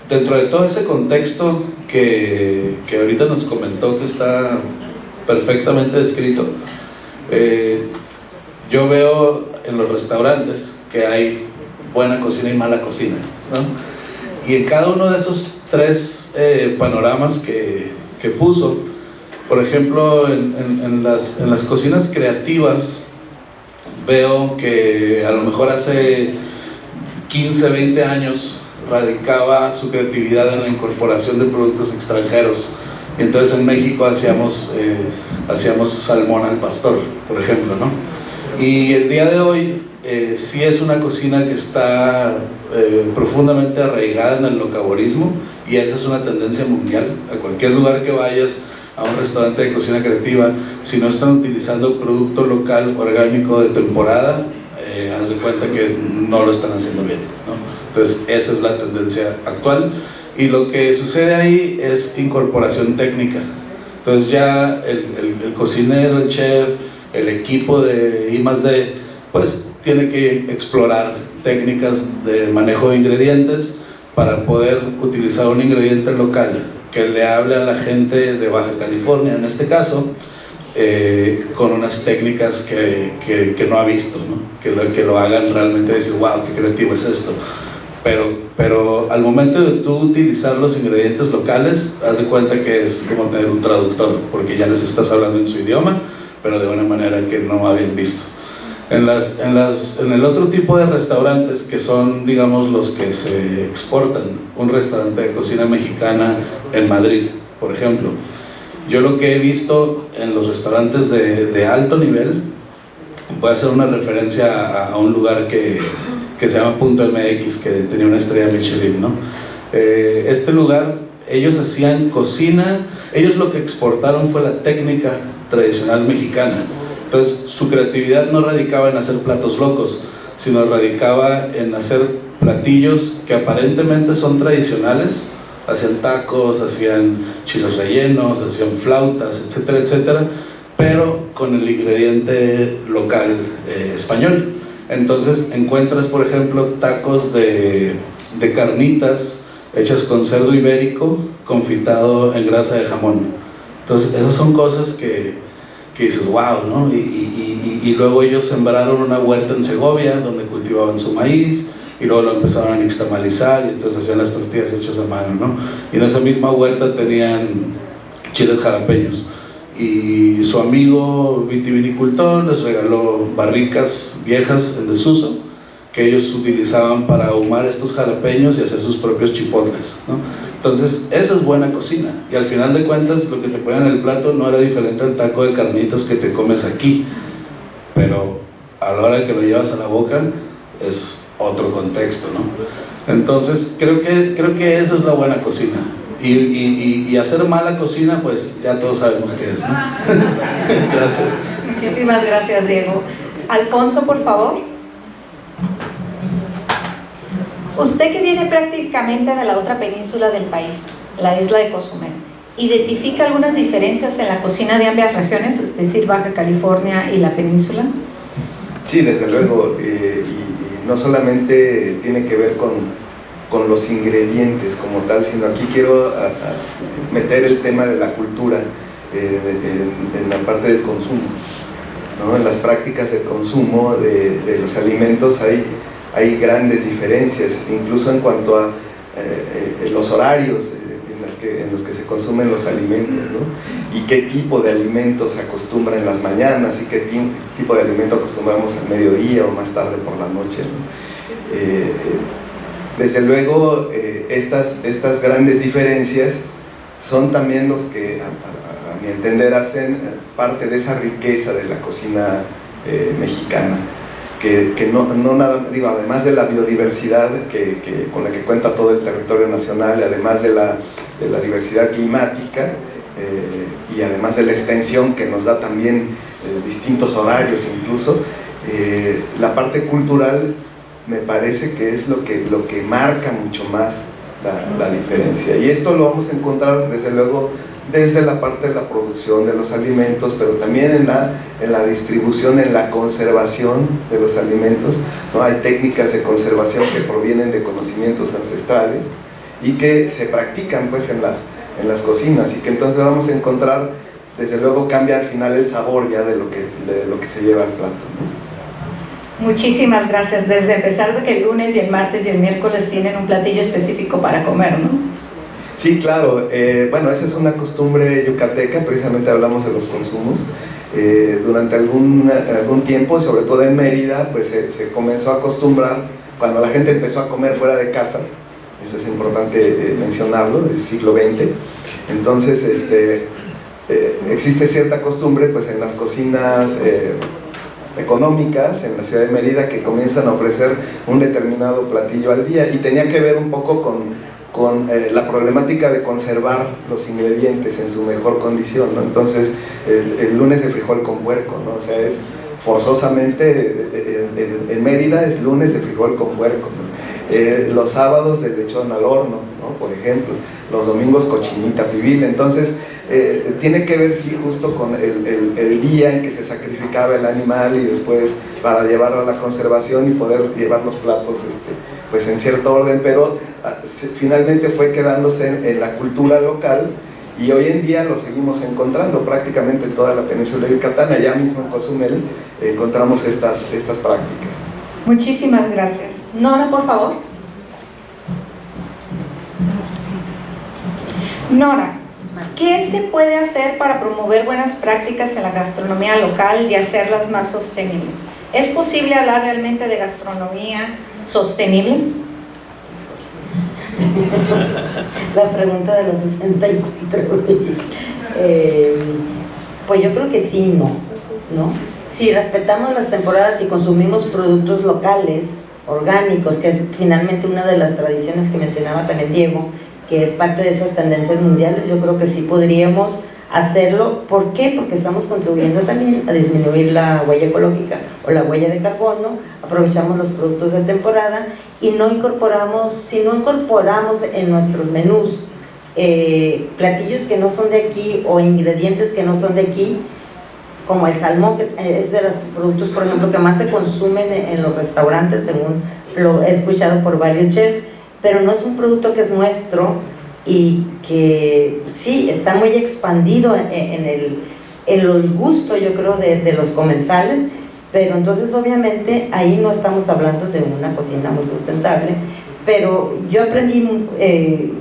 Dentro de todo ese contexto que ahorita nos comentó, que está perfectamente descrito, yo veo en los restaurantes que hay buena cocina y mala cocina, ¿no? Y en cada uno de esos tres panoramas que puso, por ejemplo, en las cocinas creativas, veo que a lo mejor hace 15, 20 años radicaba su creatividad en la incorporación de productos extranjeros. Entonces en México hacíamos salmón al pastor, por ejemplo, ¿no? Y el día de hoy sí es una cocina que está profundamente arraigada en el locaborismo, y esa es una tendencia mundial. A cualquier lugar que vayas, a un restaurante de cocina creativa, si no están utilizando producto local, orgánico, de temporada, haz de cuenta que no lo están haciendo bien, ¿no? Entonces esa es la tendencia actual, y lo que sucede ahí es incorporación técnica. Entonces ya el cocinero, el chef, el equipo de I+D, pues tiene que explorar técnicas de manejo de ingredientes para poder utilizar un ingrediente local que le hable a la gente de Baja California, en este caso, con unas técnicas que no ha visto, ¿no? Que lo hagan realmente decir, wow, qué creativo es esto. Pero al momento de tú utilizar los ingredientes locales, haz de cuenta que es como tener un traductor, porque ya les estás hablando en su idioma, pero de una manera que no habían visto. En el otro tipo de restaurantes, que son, digamos, los que se exportan, un restaurante de cocina mexicana en Madrid, por ejemplo, yo lo que he visto en los restaurantes de alto nivel, voy a hacer una referencia a un lugar que se llama Punto MX, que tenía una estrella Michelin, ¿no? Este lugar, ellos hacían cocina, ellos lo que exportaron fue la técnica tradicional mexicana. Entonces su creatividad no radicaba en hacer platos locos, sino radicaba en hacer platillos que aparentemente son tradicionales, hacían tacos, hacían chiles rellenos, hacían flautas, etcétera, etcétera, pero con el ingrediente local español. Entonces encuentras, por ejemplo, tacos de carnitas hechas con cerdo ibérico confitado en grasa de jamón. Entonces esas son cosas que dices, wow, ¿no? Y luego ellos sembraron una huerta en Segovia donde cultivaban su maíz, y luego lo empezaron a nixtamalizar, y entonces hacían las tortillas hechas a mano, ¿no? Y en esa misma huerta tenían chiles jalapeños, y su amigo vitivinicultor les regaló barricas viejas en desuso que ellos utilizaban para ahumar estos jalapeños y hacer sus propios chipotles, ¿no? Entonces esa es buena cocina, y al final de cuentas lo que te ponían en el plato no era diferente al taco de carnitas que te comes aquí, pero a la hora que lo llevas a la boca es otro contexto, ¿no? Entonces creo que esa es la buena cocina, y hacer mala cocina pues ya todos sabemos qué es, ¿no? Gracias. Muchísimas gracias, Diego. Alfonso, por favor. Usted, que viene prácticamente de la otra península del país, la isla de Cozumel, ¿identifica algunas diferencias en la cocina de ambas regiones, es decir, Baja California y la península? Sí, desde luego, y no solamente tiene que ver con los ingredientes como tal, sino aquí quiero meter el tema de la cultura en la parte del consumo, ¿no? En las prácticas de consumo de los alimentos hay grandes diferencias, incluso en cuanto a los horarios en los que se consumen los alimentos, ¿no? Y qué tipo de alimentos se acostumbra en las mañanas, y qué tipo de alimento acostumbramos al mediodía o más tarde por la noche, ¿no? Desde luego, estas grandes diferencias son también los que, a mi entender, hacen parte de esa riqueza de la cocina mexicana, que no nada, digo, además de la biodiversidad con la que cuenta todo el territorio nacional, y además de la diversidad climática, y además de la extensión que nos da también distintos horarios incluso, la parte cultural me parece que es lo que marca mucho más la diferencia, y esto lo vamos a encontrar desde luego desde la parte de la producción de los alimentos, pero también en la distribución, en la conservación de los alimentos, ¿no? Hay técnicas de conservación que provienen de conocimientos ancestrales y que se practican pues en las cocinas, y que entonces vamos a encontrar, desde luego cambia al final el sabor ya de lo que se lleva al plato, ¿no? Muchísimas gracias. Desde empezar de que el lunes y el martes y el miércoles tienen un platillo específico para comer, ¿no? Sí, claro. Bueno, esa es una costumbre yucateca, precisamente hablamos de los consumos. Durante algún tiempo, sobre todo en Mérida, pues se comenzó a acostumbrar, cuando la gente empezó a comer fuera de casa, eso es importante mencionarlo, del siglo XX, entonces existe cierta costumbre pues en las cocinas económicas en la ciudad de Mérida, que comienzan a ofrecer un determinado platillo al día, y tenía que ver un poco con la problemática de conservar los ingredientes en su mejor condición, ¿no? Entonces el lunes de frijol con puerco, ¿no? O sea, es forzosamente en Mérida es lunes de frijol con puerco, ¿no? Los sábados de lechón al horno, ¿no? Por ejemplo, los domingos cochinita pibil. Entonces tiene que ver, sí, justo con el día en que se sacrificaba el animal, y después para llevarlo a la conservación y poder llevar los platos pues en cierto orden, pero finalmente fue quedándose en la cultura local, y hoy en día lo seguimos encontrando prácticamente en toda la península de Yucatán. Allá mismo en Cozumel encontramos estas prácticas. Muchísimas gracias. Nora, por favor. Nora, ¿qué se puede hacer para promover buenas prácticas en la gastronomía local y hacerlas más sostenibles? ¿Es posible hablar realmente de gastronomía sostenible? La pregunta de los 64. Pues yo creo que sí, ¿no? Si respetamos las temporadas y consumimos productos locales, orgánicos, que es finalmente una de las tradiciones que mencionaba también Diego, que es parte de esas tendencias mundiales, yo creo que sí podríamos hacerlo. ¿Por qué? Porque estamos contribuyendo también a disminuir la huella ecológica o la huella de carbono, aprovechamos los productos de temporada y no incorporamos en nuestros menús platillos que no son de aquí o ingredientes que no son de aquí, como el salmón, que es de los productos, por ejemplo, que más se consumen en los restaurantes, según lo he escuchado por varios chefs, pero no es un producto que es nuestro y que sí está muy expandido en el gusto, yo creo, de los comensales, pero entonces obviamente ahí no estamos hablando de una cocina muy sustentable. Pero yo aprendí,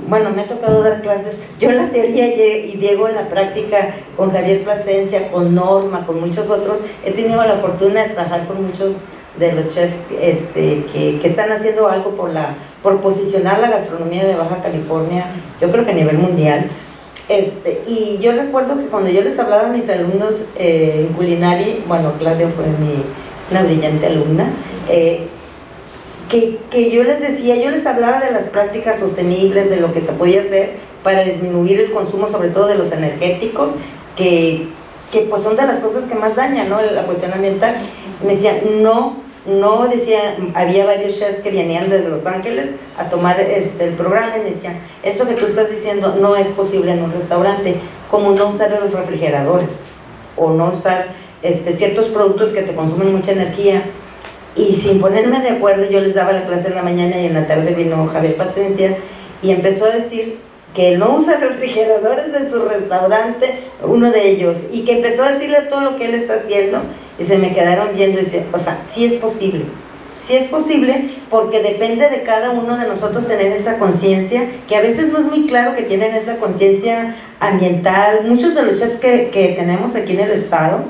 bueno, me ha tocado dar clases, yo en la teoría y Diego en la práctica, con Javier Plasencia, con Norma, con muchos otros. He tenido la fortuna de trabajar con muchos de los chefs que están haciendo algo por posicionar la gastronomía de Baja California, yo creo que a nivel mundial. Y yo recuerdo que cuando yo les hablaba a mis alumnos en Culinari, bueno, Claudia fue una brillante alumna, que yo les decía, yo les hablaba de las prácticas sostenibles, de lo que se podía hacer para disminuir el consumo, sobre todo de los energéticos, que pues son de las cosas que más dañan, ¿no? La cuestión ambiental. Me decían, no decía, había varios chefs que venían desde Los Ángeles a tomar el programa y me decían, eso que tú estás diciendo no es posible en un restaurante, como no usar los refrigeradores o no usar ciertos productos que te consumen mucha energía. Y sin ponerme de acuerdo, yo les daba la clase en la mañana y en la tarde vino Javier Paciencia y empezó a decir que no usa refrigeradores en su restaurante, uno de ellos, y que empezó a decirle todo lo que él está haciendo y se me quedaron viendo y dice, o sea, sí es posible porque depende de cada uno de nosotros tener esa conciencia, que a veces no es muy claro que tienen esa conciencia ambiental. Muchos de los chefs que tenemos aquí en el estado,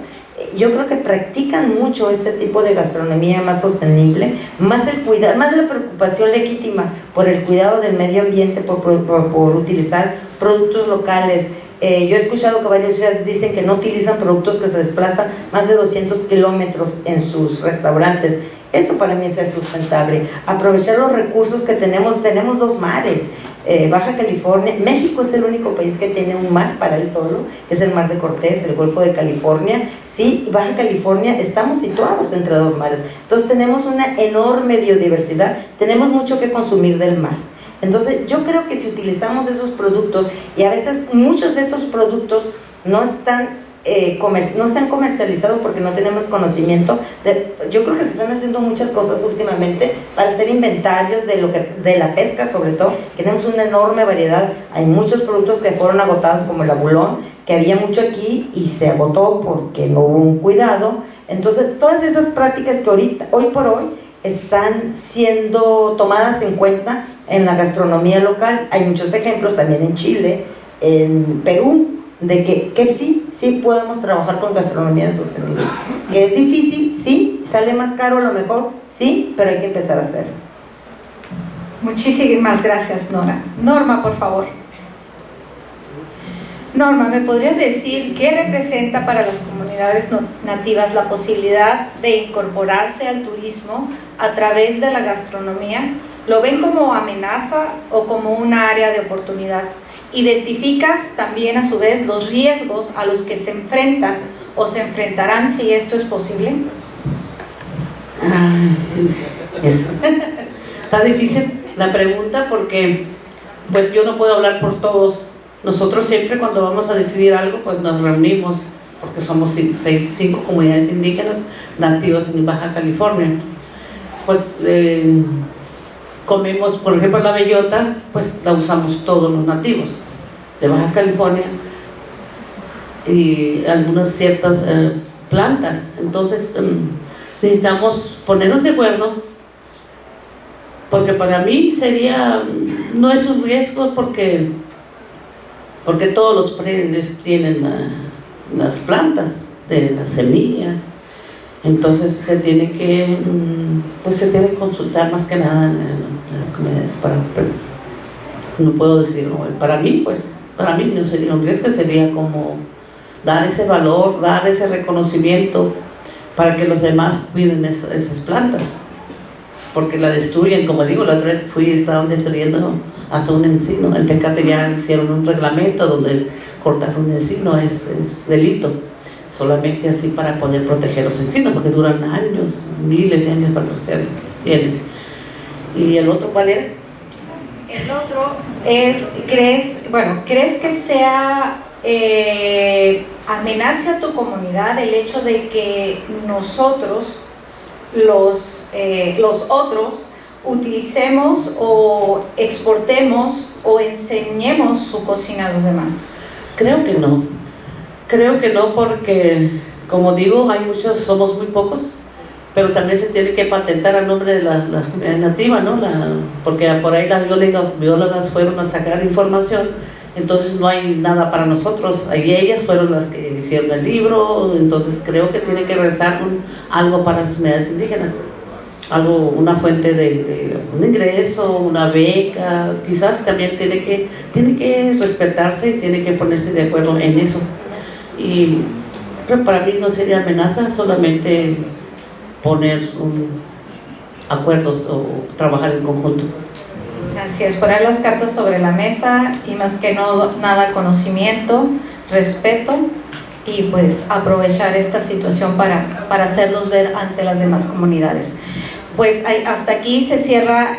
yo creo que practican mucho este tipo de gastronomía más sostenible, más la preocupación legítima por el cuidado del medio ambiente, por utilizar productos locales. Yo he escuchado que varios chefs dicen que no utilizan productos que se desplazan más de 200 kilómetros en sus restaurantes. Eso para mí es ser sustentable. Aprovechar los recursos que tenemos 2 mares. Baja California, México es el único país que tiene un mar para él solo, que es el Mar de Cortés, el Golfo de California. Sí, Baja California, estamos situados entre 2 mares, entonces tenemos una enorme biodiversidad, tenemos mucho que consumir del mar. Entonces yo creo que si utilizamos esos productos, y a veces muchos de esos productos no se han comercializado porque no tenemos conocimiento. Yo creo que se están haciendo muchas cosas últimamente para hacer inventarios de la pesca, sobre todo. Tenemos una enorme variedad, hay muchos productos que fueron agotados, como el abulón, que había mucho aquí y se agotó porque no hubo un cuidado. Entonces todas esas prácticas que hoy por hoy están siendo tomadas en cuenta en la gastronomía local. Hay muchos ejemplos también en Chile, en Perú, de que sí podemos trabajar con gastronomía sostenible. Que es difícil, sí, sale más caro a lo mejor, sí, pero hay que empezar a hacerlo. Muchísimas gracias, Nora. Norma, por favor. Norma, ¿me podrías decir qué representa para las comunidades nativas la posibilidad de incorporarse al turismo a través de la gastronomía? ¿Lo ven como amenaza o como una área de oportunidad? ¿Identificas también a su vez los riesgos a los que se enfrentan o se enfrentarán si esto es posible? Está difícil la pregunta porque pues yo no puedo hablar por todos. Nosotros siempre cuando vamos a decidir algo pues nos reunimos, porque somos 5 comunidades indígenas nativas en Baja California. Pues comemos, por ejemplo, la bellota, pues la usamos todos los nativos de Baja California y algunas ciertas plantas. Entonces necesitamos ponernos de acuerdo, porque para mí no es un riesgo porque todos los predios tienen las plantas de las semillas. Entonces se tiene que consultar más que nada en las comunidades. No puedo decir, no, para mí no sería un riesgo, sería como dar ese valor, dar ese reconocimiento para que los demás cuiden esas plantas, porque la destruyen. Como digo, la otra vez estaban destruyendo hasta un encino. En Tecate ya hicieron un reglamento donde cortar un encino es delito, solamente así para poder proteger los encinos, porque duran años, miles de años para crecer. ¿Y el otro cuál era? El otro es, ¿crees que sea amenaza a tu comunidad el hecho de que nosotros, los otros, utilicemos o exportemos o enseñemos su cocina a los demás? Creo que no, porque como digo, hay muchos, somos muy pocos, pero también se tiene que patentar a nombre de la comunidad nativa, ¿no? Porque por ahí las biólogas fueron a sacar información, entonces no hay nada para nosotros, ahí ellas fueron las que hicieron el libro, entonces creo que tiene que rezar algo para las comunidades indígenas, algo, una fuente de un ingreso, una beca, quizás también tiene que respetarse y tiene que ponerse de acuerdo en eso. Pero para mí no sería amenaza, solamente poner acuerdos o trabajar en conjunto. Así es, poner las cartas sobre la mesa y más que nada conocimiento, respeto y pues aprovechar esta situación para hacerlos ver ante las demás comunidades. Pues hasta aquí se cierra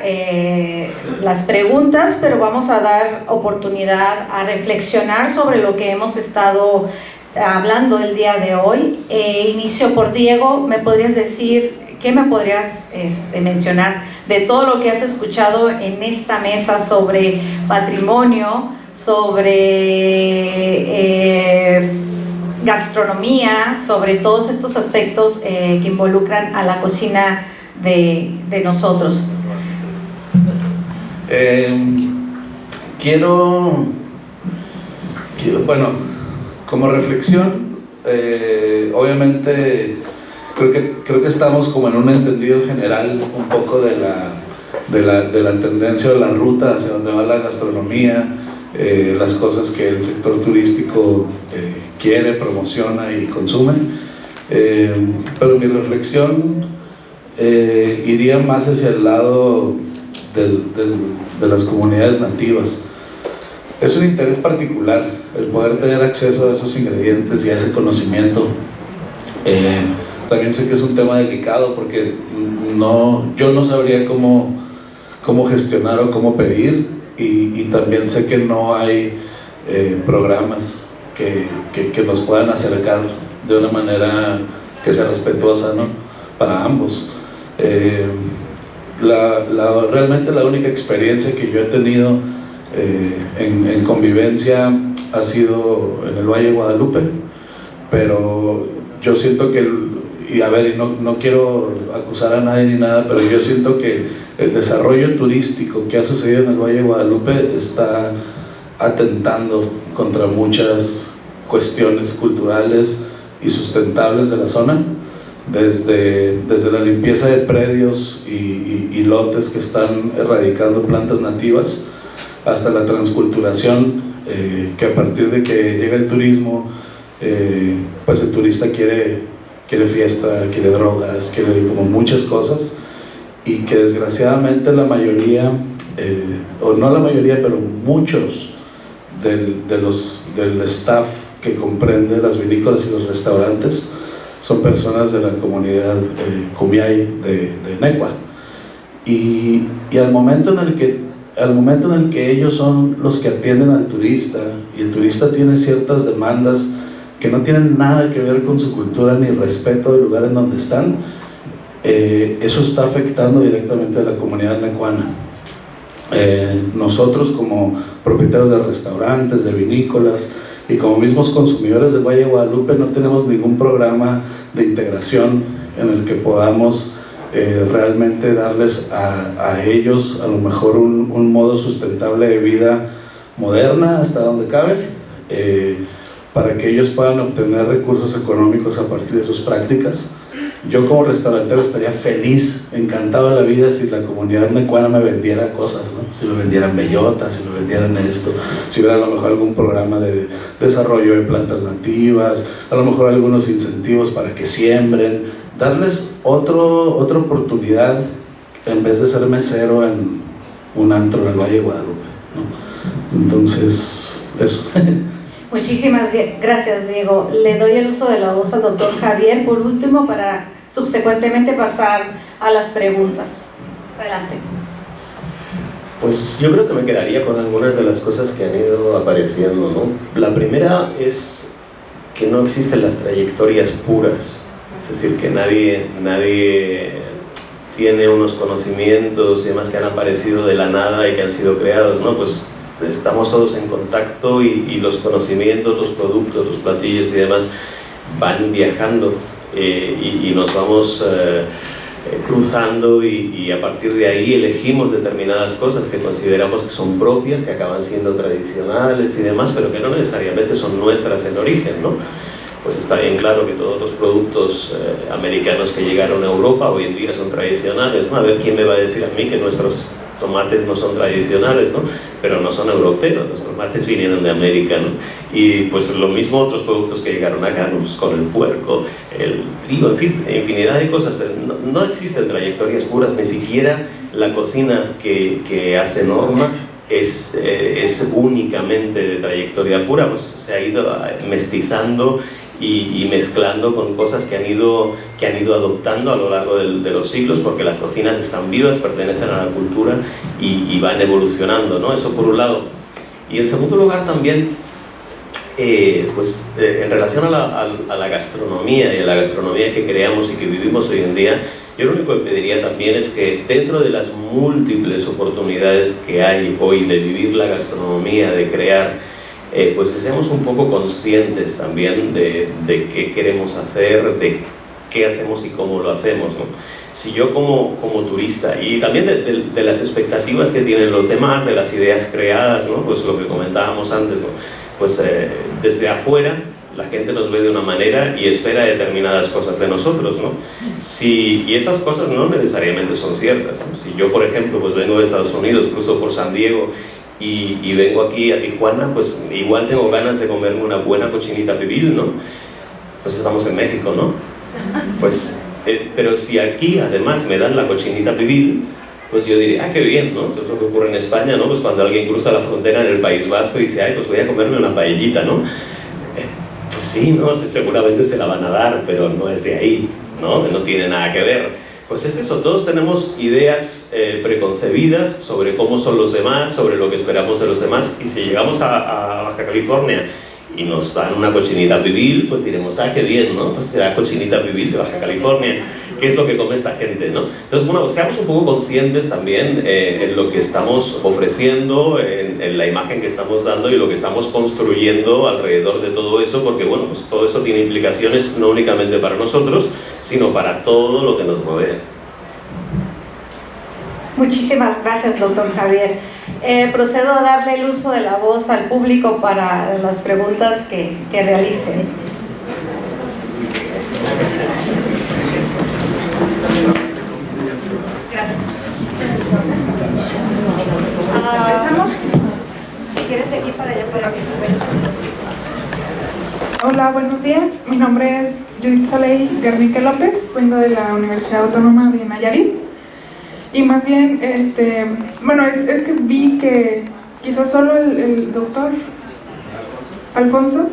las preguntas, pero vamos a dar oportunidad a reflexionar sobre lo que hemos estado hablando el día de hoy. Inicio por Diego. ¿Me podrías decir, qué me podrías mencionar de todo lo que has escuchado en esta mesa sobre patrimonio, sobre gastronomía, sobre todos estos aspectos que involucran a la cocina de nosotros? Quiero, bueno, como reflexión, obviamente creo que estamos como en un entendido general un poco de la tendencia de la ruta hacia donde va la gastronomía, las cosas que el sector turístico quiere, promociona y consume, pero mi reflexión iría más hacia el lado de las comunidades nativas. Es un interés particular el poder tener acceso a esos ingredientes y a ese conocimiento. También sé que es un tema delicado porque yo no sabría cómo gestionar o cómo pedir, y también sé que no hay programas que nos puedan acercar de una manera que sea respetuosa, ¿no?, para ambos. Realmente la única experiencia que yo he tenido en convivencia ha sido en el Valle de Guadalupe, pero yo siento que, no quiero acusar a nadie ni nada, pero yo siento que el desarrollo turístico que ha sucedido en el Valle de Guadalupe está atentando contra muchas cuestiones culturales y sustentables de la zona, desde la limpieza de predios y lotes que están erradicando plantas nativas, hasta la transculturación, que a partir de que llega el turismo, pues el turista quiere fiesta, quiere drogas, quiere como muchas cosas, y que desgraciadamente la mayoría, o no la mayoría, pero muchos del staff que comprende las vinícolas y los restaurantes son personas de la comunidad Kumiai de Necua, y al momento en el que ellos son los que atienden al turista, y el turista tiene ciertas demandas que no tienen nada que ver con su cultura ni respeto del lugar en donde están, eso está afectando directamente a la comunidad necuana. Nosotros como propietarios de restaurantes, de vinícolas y como mismos consumidores del Valle de Guadalupe no tenemos ningún programa de integración en el que podamos realmente darles a ellos a lo mejor un modo sustentable de vida moderna hasta donde cabe, para que ellos puedan obtener recursos económicos a partir de sus prácticas. Yo como restaurantero estaría feliz, encantado de la vida si la comunidad necuana me vendiera cosas, ¿no? Si me vendieran bellotas, si me vendieran esto, si hubiera a lo mejor algún programa de desarrollo de plantas nativas, a lo mejor algunos incentivos para que siembren, darles otra oportunidad en vez de ser mesero en un antro en el Valle de Guadalupe, ¿no? Entonces, eso. Muchísimas gracias, Diego. Le doy el uso de la voz al doctor Javier por último para subsecuentemente pasar a las preguntas. Adelante. Pues yo creo que me quedaría con algunas de las cosas que han ido apareciendo, ¿no? La primera es que no existen las trayectorias puras, es decir, que nadie tiene unos conocimientos y demás que han aparecido de la nada y que han sido creados, ¿no? Pues estamos todos en contacto y los conocimientos, los productos, los platillos y demás van viajando y nos vamos cruzando y a partir de ahí elegimos determinadas cosas que consideramos que son propias, que acaban siendo tradicionales y demás, pero que no necesariamente son nuestras en origen, ¿no? Pues está bien claro que todos los productos americanos que llegaron a Europa hoy en día son tradicionales, ¿no? A ver quién me va a decir a mí que nuestros tomates no son tradicionales, ¿no? Pero no son europeos, los tomates vinieron de América, ¿no? Y pues lo mismo otros productos que llegaron acá, ¿no? Pues con el puerco, el trigo, en fin, infinidad de cosas. No existen trayectorias puras, ni siquiera la cocina que hace Norma es únicamente de trayectoria pura, pues se ha ido mestizando y mezclando con cosas que han ido adoptando a lo largo de los siglos, porque las cocinas están vivas, pertenecen a la cultura y van evolucionando, ¿no? Eso por un lado. Y en segundo lugar también, en relación a la gastronomía y a la gastronomía que creamos y que vivimos hoy en día, yo lo único que pediría también es que dentro de las múltiples oportunidades que hay hoy de vivir la gastronomía, de crear, pues que seamos un poco conscientes también de qué queremos hacer, de qué hacemos y cómo lo hacemos, ¿no? Si yo como turista, y también de las expectativas que tienen los demás, de las ideas creadas, ¿no? Pues lo que comentábamos antes, ¿no? Pues desde afuera la gente nos ve de una manera y espera determinadas cosas de nosotros, ¿no? Y esas cosas no necesariamente son ciertas, ¿no? Si yo, por ejemplo, pues vengo de Estados Unidos, cruzo por San Diego y vengo aquí a Tijuana, pues igual tengo ganas de comerme una buena cochinita pibil, ¿no? Pues estamos en México, ¿no? Pues, pero si aquí además me dan la cochinita pibil, pues yo diré, qué bien, ¿no? Eso es lo que ocurre en España, ¿no? Pues cuando alguien cruza la frontera en el País Vasco y dice, pues voy a comerme una paellita, ¿no? Pues sí, ¿no? Seguramente se la van a dar, pero no es de ahí, ¿no? No tiene nada que ver. Pues es eso, todos tenemos ideas preconcebidas sobre cómo son los demás, sobre lo que esperamos de los demás, y si llegamos a Baja California y nos dan una cochinita pibil, pues diremos, qué bien, ¿no? Pues será cochinita pibil de Baja California, ¿qué es lo que come esta gente, ¿no? Entonces, bueno, seamos un poco conscientes también en lo que estamos ofreciendo, en la imagen que estamos dando y lo que estamos construyendo alrededor de todo eso, porque, bueno, pues todo eso tiene implicaciones no únicamente para nosotros, sino para todo lo que nos rodea. Muchísimas gracias, doctor Javier. Procedo a darle el uso de la voz al público para las preguntas que realicen. Gracias. ¿Empezamos? Si quieres de aquí para allá para que veas. Hola, buenos días. Mi nombre es Judith Soleil Garnique López, vengo de la Universidad Autónoma de Nayarit. Y más bien, bueno, es que vi que quizás solo el doctor Alfonso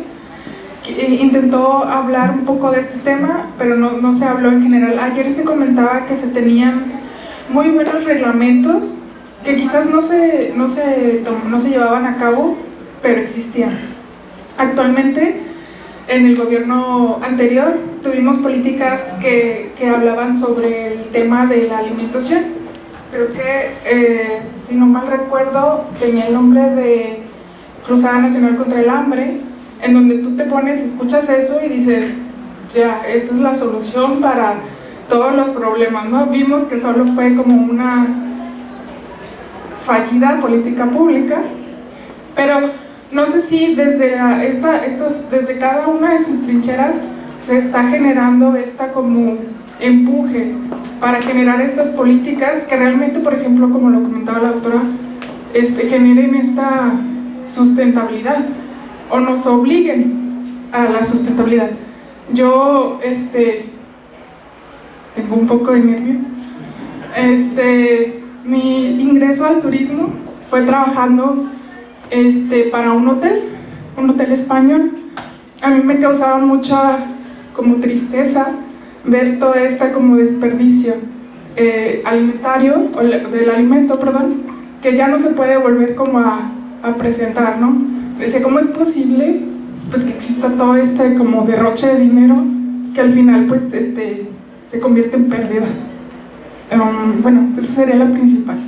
intentó hablar un poco de este tema, pero no se habló en general. Ayer se comentaba que se tenían muy buenos reglamentos que quizás no se llevaban a cabo, pero existían. Actualmente, en el gobierno anterior, tuvimos políticas que hablaban sobre el tema de la alimentación. Creo que, si no mal recuerdo, tenía el nombre de Cruzada Nacional contra el Hambre, en donde tú te pones, escuchas eso y dices, ya, esta es la solución para todos los problemas, ¿no? Vimos que solo fue como una fallida política pública, pero no sé si desde cada una de sus trincheras se está generando como empuje para generar estas políticas que realmente, por ejemplo, como lo comentaba la doctora, generen esta sustentabilidad o nos obliguen a la sustentabilidad. Yo tengo un poco de nervio. Mi ingreso al turismo fue trabajando para un hotel un hotel español. A mí me causaba mucha como tristeza ver toda esta como desperdicio alimentario, o del alimento, perdón, que ya no se puede volver como a presentar, ¿no? Decía, ¿cómo es posible pues que exista todo este como derroche de dinero que al final pues se convierte en pérdidas? Bueno, esa sería la principal.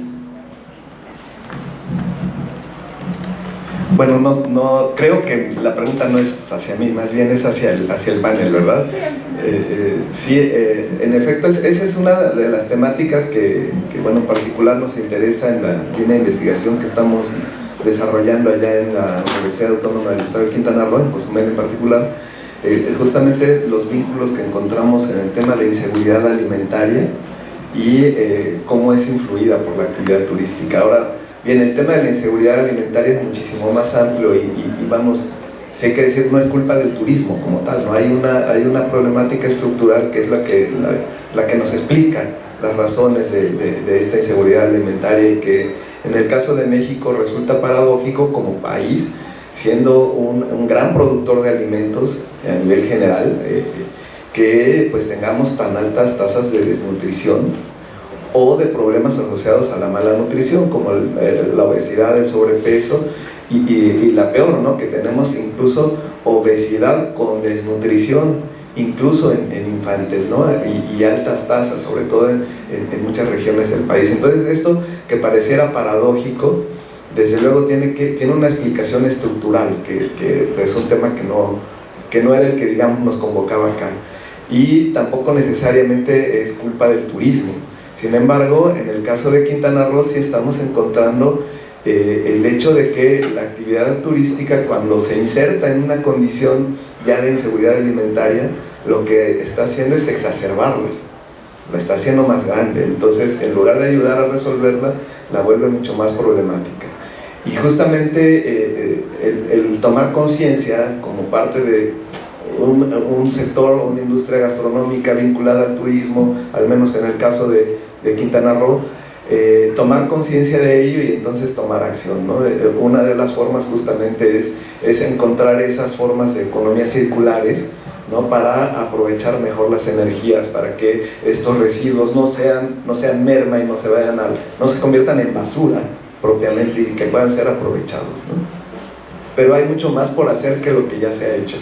Bueno, no creo que la pregunta no es hacia mí, más bien es hacia el panel, ¿verdad? Sí, en efecto, esa es una de las temáticas que bueno, en particular nos interesa en la línea de investigación que estamos desarrollando allá en la Universidad Autónoma del Estado de Quintana Roo, en Cozumel en particular, justamente los vínculos que encontramos en el tema de inseguridad alimentaria y cómo es influida por la actividad turística. Ahora bien, el tema de la inseguridad alimentaria es muchísimo más amplio y vamos, sé que decir, no es culpa del turismo como tal, ¿no? Hay una problemática estructural que es la que nos explica las razones de esta inseguridad alimentaria, y que en el caso de México resulta paradójico como país, siendo un gran productor de alimentos a nivel general, que pues tengamos tan altas tasas de desnutrición o de problemas asociados a la mala nutrición, como la obesidad, el sobrepeso y la peor, ¿no? Que tenemos incluso obesidad con desnutrición, incluso en infantes, ¿no? Y altas tasas, sobre todo en muchas regiones del país. Entonces esto, que pareciera paradójico, desde luego tiene una explicación estructural, que es un tema que no era el que, digamos, nos convocaba acá, y tampoco necesariamente es culpa del turismo. Sin embargo, en el caso de Quintana Roo sí estamos encontrando el hecho de que la actividad turística, cuando se inserta en una condición ya de inseguridad alimentaria, lo que está haciendo es exacerbarla, la está haciendo más grande. Entonces, en lugar de ayudar a resolverla, la vuelve mucho más problemática. Y justamente el tomar conciencia como parte de un sector, una industria gastronómica vinculada al turismo, al menos en el caso de Quintana Roo, tomar conciencia de ello y entonces tomar acción, ¿no? Una de las formas justamente es encontrar esas formas de economías circulares, ¿no? Para aprovechar mejor las energías, para que estos residuos no sean merma y no se conviertan en basura propiamente, y que puedan ser aprovechados, ¿no? Pero hay mucho más por hacer que lo que ya se ha hecho.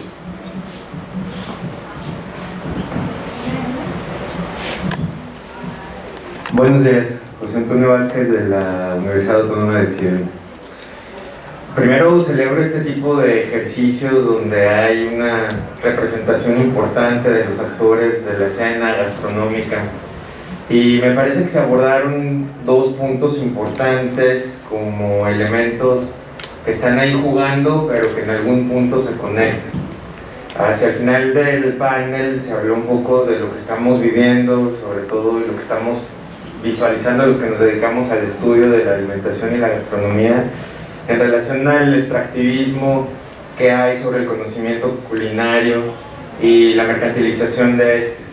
Buenos días, José Antonio Vázquez de la Universidad Autónoma de Occidente. Primero, celebro este tipo de ejercicios donde hay una representación importante de los actores de la escena gastronómica, y me parece que se abordaron dos puntos importantes como elementos que están ahí jugando, pero que en algún punto se conectan. Hacia el final del panel se habló un poco de lo que estamos viviendo, sobre todo lo que estamos visualizando a los que nos dedicamos al estudio de la alimentación y la gastronomía, en relación al extractivismo que hay sobre el conocimiento culinario y la mercantilización de este.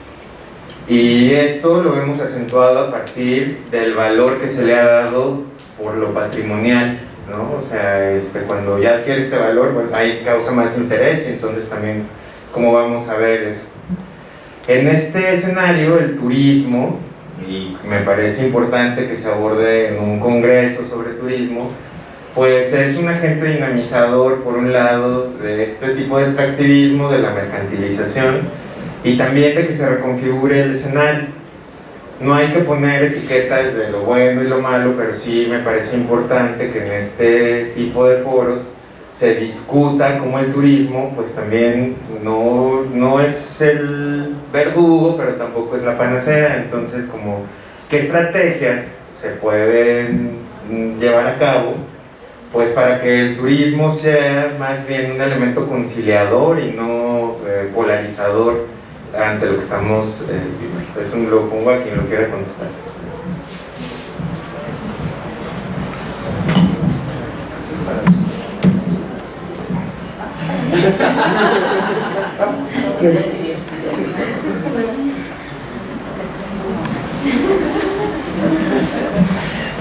Y esto lo hemos acentuado a partir del valor que se le ha dado por lo patrimonial, ¿no? O sea, cuando ya adquiere este valor, bueno, ahí causa más interés, y entonces también cómo vamos a ver eso. En este escenario, el turismo, y me parece importante que se aborde en un congreso sobre turismo, pues es un agente dinamizador, por un lado, de este tipo de extractivismo, de la mercantilización, y también de que se reconfigure el escenario. No hay que poner etiquetas de lo bueno y lo malo, pero sí me parece importante que en este tipo de foros se discuta cómo el turismo pues también no es el verdugo, pero tampoco es la panacea. Entonces, como qué estrategias se pueden llevar a cabo pues para que el turismo sea más bien un elemento conciliador y no polarizador ante lo que estamos viviendo. Lo pongo a quien lo quiera contestar.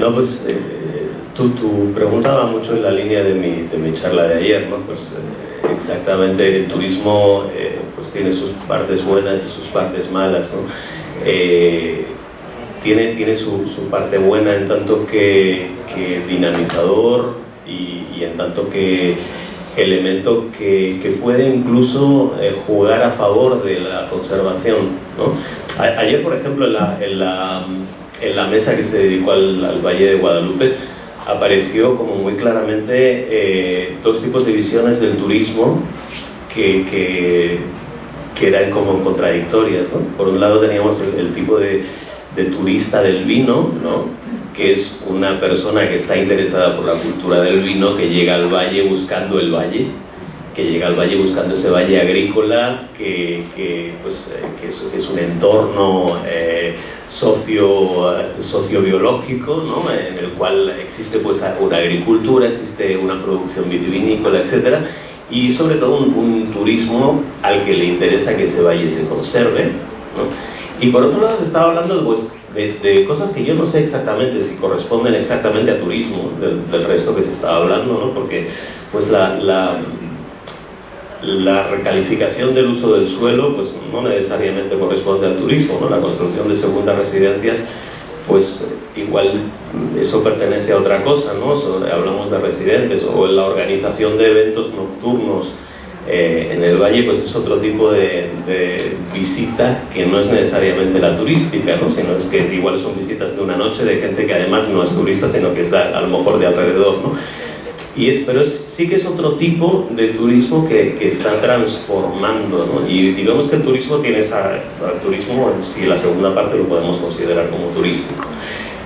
No, pues Tu pregunta va mucho en la línea de mi charla de ayer, ¿no? Pues exactamente, el turismo pues tiene sus partes buenas y sus partes malas, ¿no? Tiene su parte buena en tanto que dinamizador y en tanto que elemento que puede incluso jugar a favor de la conservación, ¿no? Ayer, por ejemplo, en la mesa que se dedicó al Valle de Guadalupe, apareció como muy claramente dos tipos de visiones del turismo que eran como contradictorias, ¿no? Por un lado teníamos el tipo de turista del vino, ¿no? Que es una persona que está interesada por la cultura del vino, que llega al valle buscando el valle, que llega al valle buscando ese valle agrícola, que es un entorno sociobiológico, ¿no? En el cual existe pues una agricultura, existe una producción vitivinícola, etc. Y sobre todo un turismo al que le interesa que ese valle se conserve, ¿no? Y por otro lado se estaba hablando pues, de cosas que yo no sé exactamente si corresponden exactamente a turismo, del resto que se estaba hablando, ¿no? Porque pues la recalificación del uso del suelo pues no necesariamente corresponde al turismo, ¿no? La construcción de segundas residencias pues igual eso pertenece a otra cosa, ¿no? Hablamos de residentes, o la organización de eventos nocturnos en el valle pues es otro tipo de visita que no es necesariamente la turística, ¿no? Sino es que igual son visitas de una noche de gente que además no es turista, sino que está a lo mejor de alrededor, ¿no? Pero sí que es otro tipo de turismo que está transformando, ¿no? Y digamos que el turismo tiene el turismo, si la segunda parte lo podemos considerar como turístico,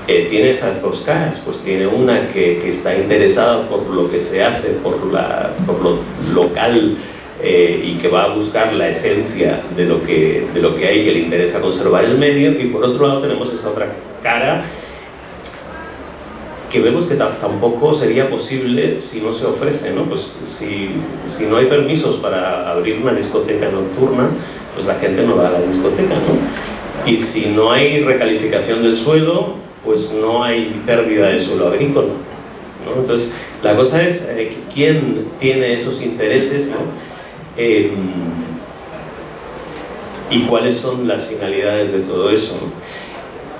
tiene esas dos caras. Pues tiene una que está interesada por lo que se hace, por lo local, y que va a buscar la esencia de lo que hay, que le interesa conservar el medio, y por otro lado tenemos esa otra cara que vemos que tampoco sería posible si no se ofrece, ¿no? Pues si no hay permisos para abrir una discoteca nocturna, pues la gente no va a la discoteca, ¿no? Y si no hay recalificación del suelo, pues no hay pérdida de suelo agrícola, ¿no? Entonces la cosa es quién tiene esos intereses, ¿no? Y cuáles son las finalidades de todo eso, ¿no?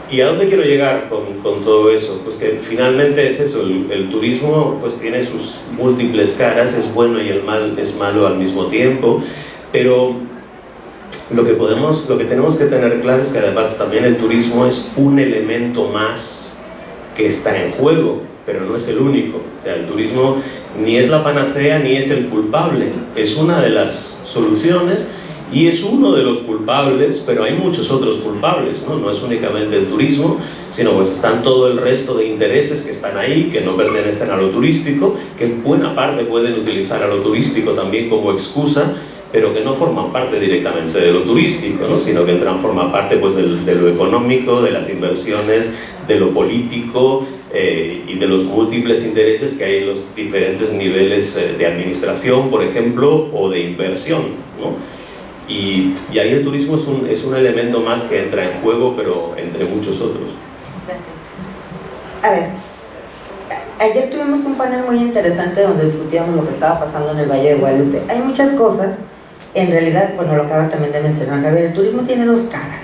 ¿Y a dónde quiero llegar con todo eso? Pues que finalmente es eso, el turismo pues tiene sus múltiples caras, es bueno y es malo al mismo tiempo, pero lo que tenemos que tener claro es que además también el turismo es un elemento más que está en juego, pero no es el único. O sea, el turismo ni es la panacea ni es el culpable, es una de las soluciones y es uno de los culpables, pero hay muchos otros culpables, ¿no? No es únicamente el turismo, sino pues están todo el resto de intereses que están ahí, que no pertenecen a lo turístico, que en buena parte pueden utilizar a lo turístico también como excusa, pero que no forman parte directamente de lo turístico, ¿no? Sino que forman parte pues, de lo económico, de las inversiones, de lo político y de los múltiples intereses que hay en los diferentes niveles de administración, por ejemplo, o de inversión, ¿no? Y ahí el turismo es un elemento más que entra en juego, pero entre muchos otros. Gracias. A ver, ayer tuvimos un panel muy interesante donde discutíamos lo que estaba pasando en el Valle de Guadalupe. Hay muchas cosas, en realidad, bueno, lo acaba también de mencionar Javier, el turismo tiene dos caras.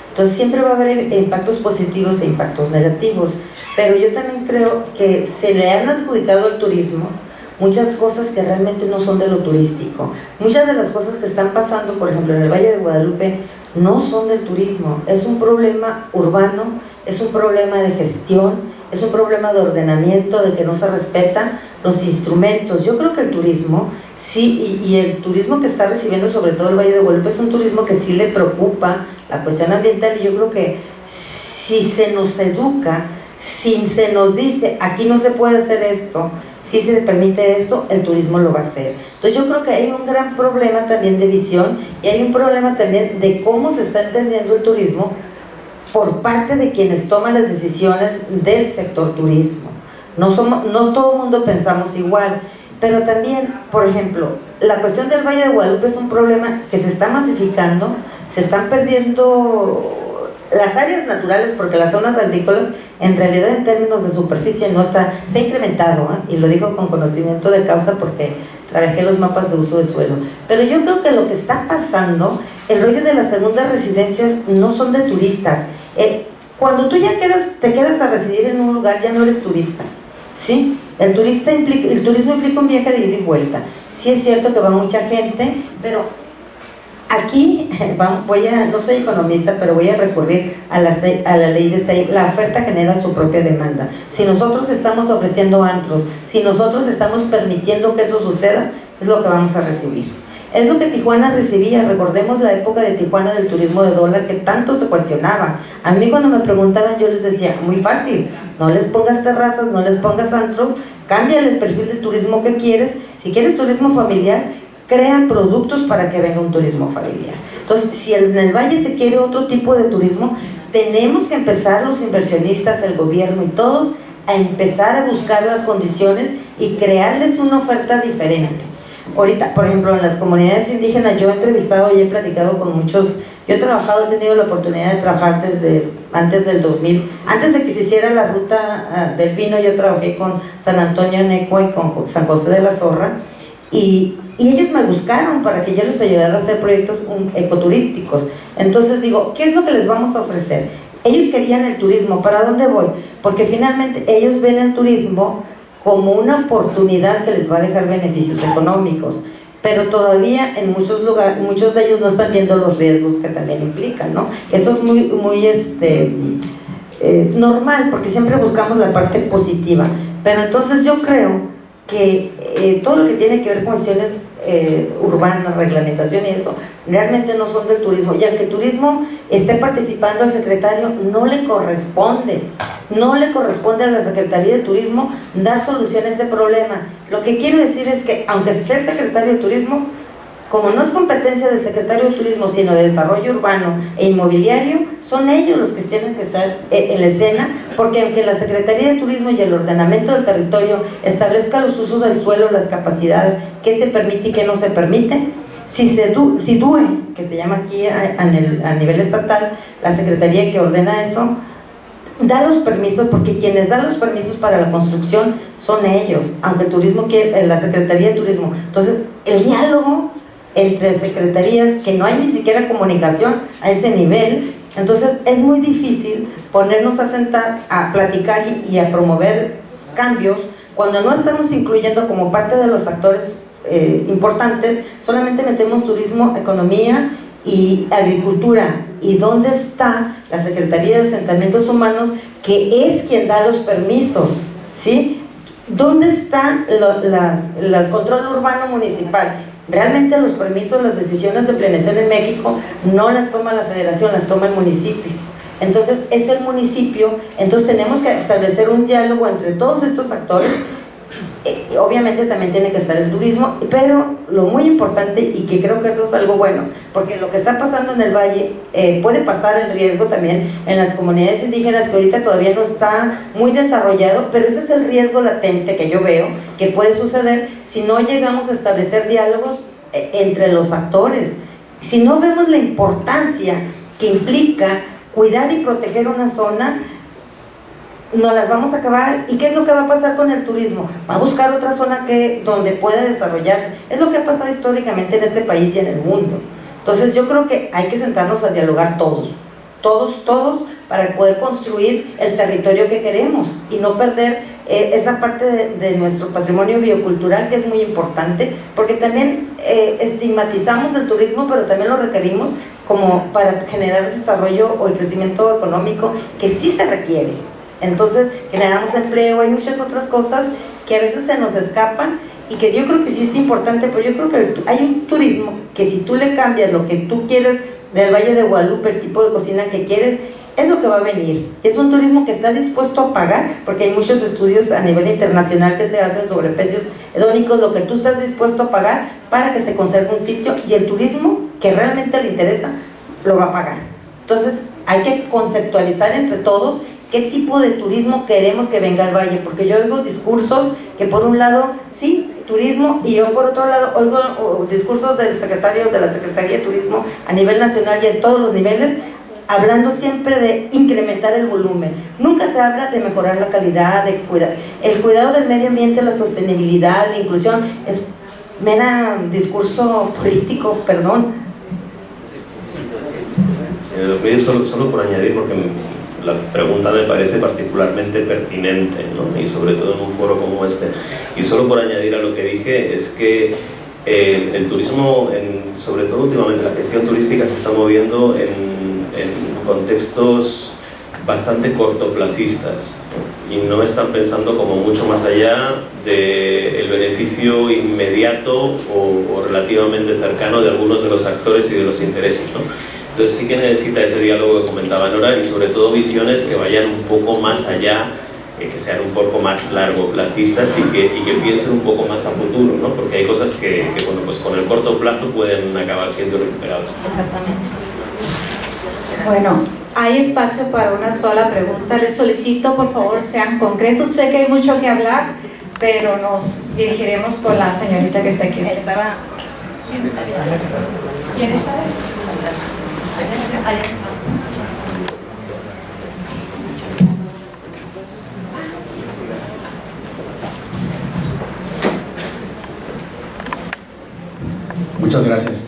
Entonces siempre va a haber impactos positivos e impactos negativos, pero yo también creo que se le han adjudicado al turismo muchas cosas que realmente no son de lo turístico. Muchas de las cosas que están pasando, por ejemplo, en el Valle de Guadalupe, no son del turismo. Es un problema urbano, es un problema de gestión, es un problema de ordenamiento, de que no se respetan los instrumentos. Yo creo que el turismo, sí, y el turismo que está recibiendo sobre todo el Valle de Guadalupe es un turismo que sí le preocupa la cuestión ambiental, y yo creo que si se nos educa, si se nos dice, aquí no se puede hacer esto, si se permite esto, el turismo lo va a hacer. Entonces yo creo que hay un gran problema también de visión, y hay un problema también de cómo se está entendiendo el turismo por parte de quienes toman las decisiones del sector turismo. No todo el mundo pensamos igual, pero también, por ejemplo, la cuestión del Valle de Guadalupe es un problema que se está masificando, se están perdiendo las áreas naturales, porque las zonas agrícolas En realidad, en términos de superficie, no está, se ha incrementado, y lo digo con conocimiento de causa porque trabajé los mapas de uso de suelo. Pero yo creo que lo que está pasando, el rollo de las segundas residencias no son de turistas. Cuando tú ya te quedas a residir en un lugar, ya no eres turista, ¿sí? El turismo implica un viaje de ida y vuelta. Sí es cierto que va mucha gente, pero aquí no soy economista, pero voy a recurrir a la ley de Say. La oferta genera su propia demanda. Si nosotros estamos ofreciendo antros, si nosotros estamos permitiendo que eso suceda, es lo que vamos a recibir. Es lo que Tijuana recibía. Recordemos la época de Tijuana del turismo de dólar que tanto se cuestionaba. A mí cuando me preguntaban yo les decía, muy fácil, no les pongas terrazas, no les pongas antro, cámbiale el perfil del turismo que quieres. Si quieres turismo familiar, crea productos para que venga un turismo familiar. Entonces, si en el Valle se quiere otro tipo de turismo, tenemos que empezar los inversionistas, el gobierno y todos a empezar a buscar las condiciones y crearles una oferta diferente. Ahorita, por ejemplo, en las comunidades indígenas yo he entrevistado y he platicado con muchos. Yo he tenido la oportunidad de trabajar desde antes del 2000, antes de que se hiciera la ruta del vino. Yo trabajé con San Antonio Necua y con San José de la Zorra, y ellos me buscaron para que yo les ayudara a hacer proyectos ecoturísticos. Entonces digo, ¿qué es lo que les vamos a ofrecer? Ellos querían el turismo. ¿Para dónde voy? Porque finalmente ellos ven el turismo como una oportunidad que les va a dejar beneficios económicos, pero todavía en muchos lugares, muchos de ellos no están viendo los riesgos que también implican, ¿no? Eso es muy normal, porque siempre buscamos la parte positiva. Pero entonces yo creo que todo lo que tiene que ver con cuestiones urbanas, reglamentación y eso, realmente no son del turismo. Y aunque el turismo esté participando al secretario, no le corresponde a la Secretaría de Turismo dar solución a ese problema. Lo que quiero decir es que, aunque esté el secretario de Turismo, como no es competencia del secretario de Turismo, sino de Desarrollo Urbano e Inmobiliario, son ellos los que tienen que estar en la escena, porque aunque la Secretaría de Turismo y el ordenamiento del territorio establezca los usos del suelo, las capacidades, qué se permite y qué no se permite, si DUE, que se llama aquí a nivel estatal, la Secretaría que ordena eso, da los permisos, porque quienes dan los permisos para la construcción son ellos, aunque turismo la Secretaría de Turismo. Entonces, el diálogo entre secretarías, que no hay ni siquiera comunicación a ese nivel, entonces es muy difícil ponernos a sentar, a platicar y a promover cambios cuando no estamos incluyendo como parte de los actores importantes. Solamente metemos turismo, economía y agricultura. ¿Y dónde está la Secretaría de Asentamientos Humanos, que es quien da los permisos? ¿Sí? ¿Dónde está el control urbano municipal? Realmente los permisos, las decisiones de planeación en México no las toma la federación, las toma el municipio. Entonces es el municipio. Entonces tenemos que establecer un diálogo entre todos estos actores. Obviamente también tiene que estar el turismo, pero lo muy importante, y que creo que eso es algo bueno, porque lo que está pasando en el Valle puede pasar el riesgo también en las comunidades indígenas, que ahorita todavía no está muy desarrollado, pero ese es el riesgo latente que yo veo que puede suceder si no llegamos a establecer diálogos entre los actores, si no vemos la importancia que implica cuidar y proteger una zona. No las vamos a acabar. ¿Y qué es lo que va a pasar con el turismo? Va a buscar otra zona donde pueda desarrollarse. Es lo que ha pasado históricamente en este país y en el mundo. Entonces yo creo que hay que sentarnos a dialogar todos, para poder construir el territorio que queremos y no perder esa parte de nuestro patrimonio biocultural, que es muy importante, porque también estigmatizamos el turismo, pero también lo requerimos como para generar desarrollo o el crecimiento económico que sí se requiere. Entonces generamos empleo, hay muchas otras cosas que a veces se nos escapan y que yo creo que sí es importante, pero yo creo que hay un turismo que si tú le cambias lo que tú quieres del Valle de Guadalupe, el tipo de cocina que quieres, es lo que va a venir. Es un turismo que está dispuesto a pagar, porque hay muchos estudios a nivel internacional que se hacen sobre precios hedónicos, lo que tú estás dispuesto a pagar para que se conserve un sitio, y el turismo que realmente le interesa lo va a pagar. Entonces hay que conceptualizar entre todos qué tipo de turismo queremos que venga al Valle, porque yo oigo discursos que por un lado, sí, turismo, y yo por otro lado oigo discursos del secretario de la Secretaría de Turismo a nivel nacional y en todos los niveles, hablando siempre de incrementar el volumen. Nunca se habla de mejorar la calidad, de cuidar. El cuidado del medio ambiente, la sostenibilidad, la inclusión, es mera discurso político, perdón. Lo que es solo por añadir, porque la pregunta me parece particularmente pertinente, ¿no? Y sobre todo en un foro como este. Y solo por añadir a lo que dije, es que el turismo, sobre todo últimamente la gestión turística, se está moviendo en contextos bastante cortoplacistas, ¿no? Y no están pensando como mucho más allá del beneficio inmediato o relativamente cercano de algunos de los actores y de los intereses, ¿no? Entonces sí que necesita ese diálogo que comentaba Nora, y sobre todo visiones que vayan un poco más allá, que sean un poco más largoplacistas y que piensen un poco más a futuro, ¿no? Porque hay cosas que bueno, pues con el corto plazo pueden acabar siendo recuperadas. Exactamente. Bueno, hay espacio para una sola pregunta. Les solicito, por favor, sean concretos. Sé que hay mucho que hablar, pero nos dirigiremos con la señorita que está aquí. ¿Quién está? Muchas gracias.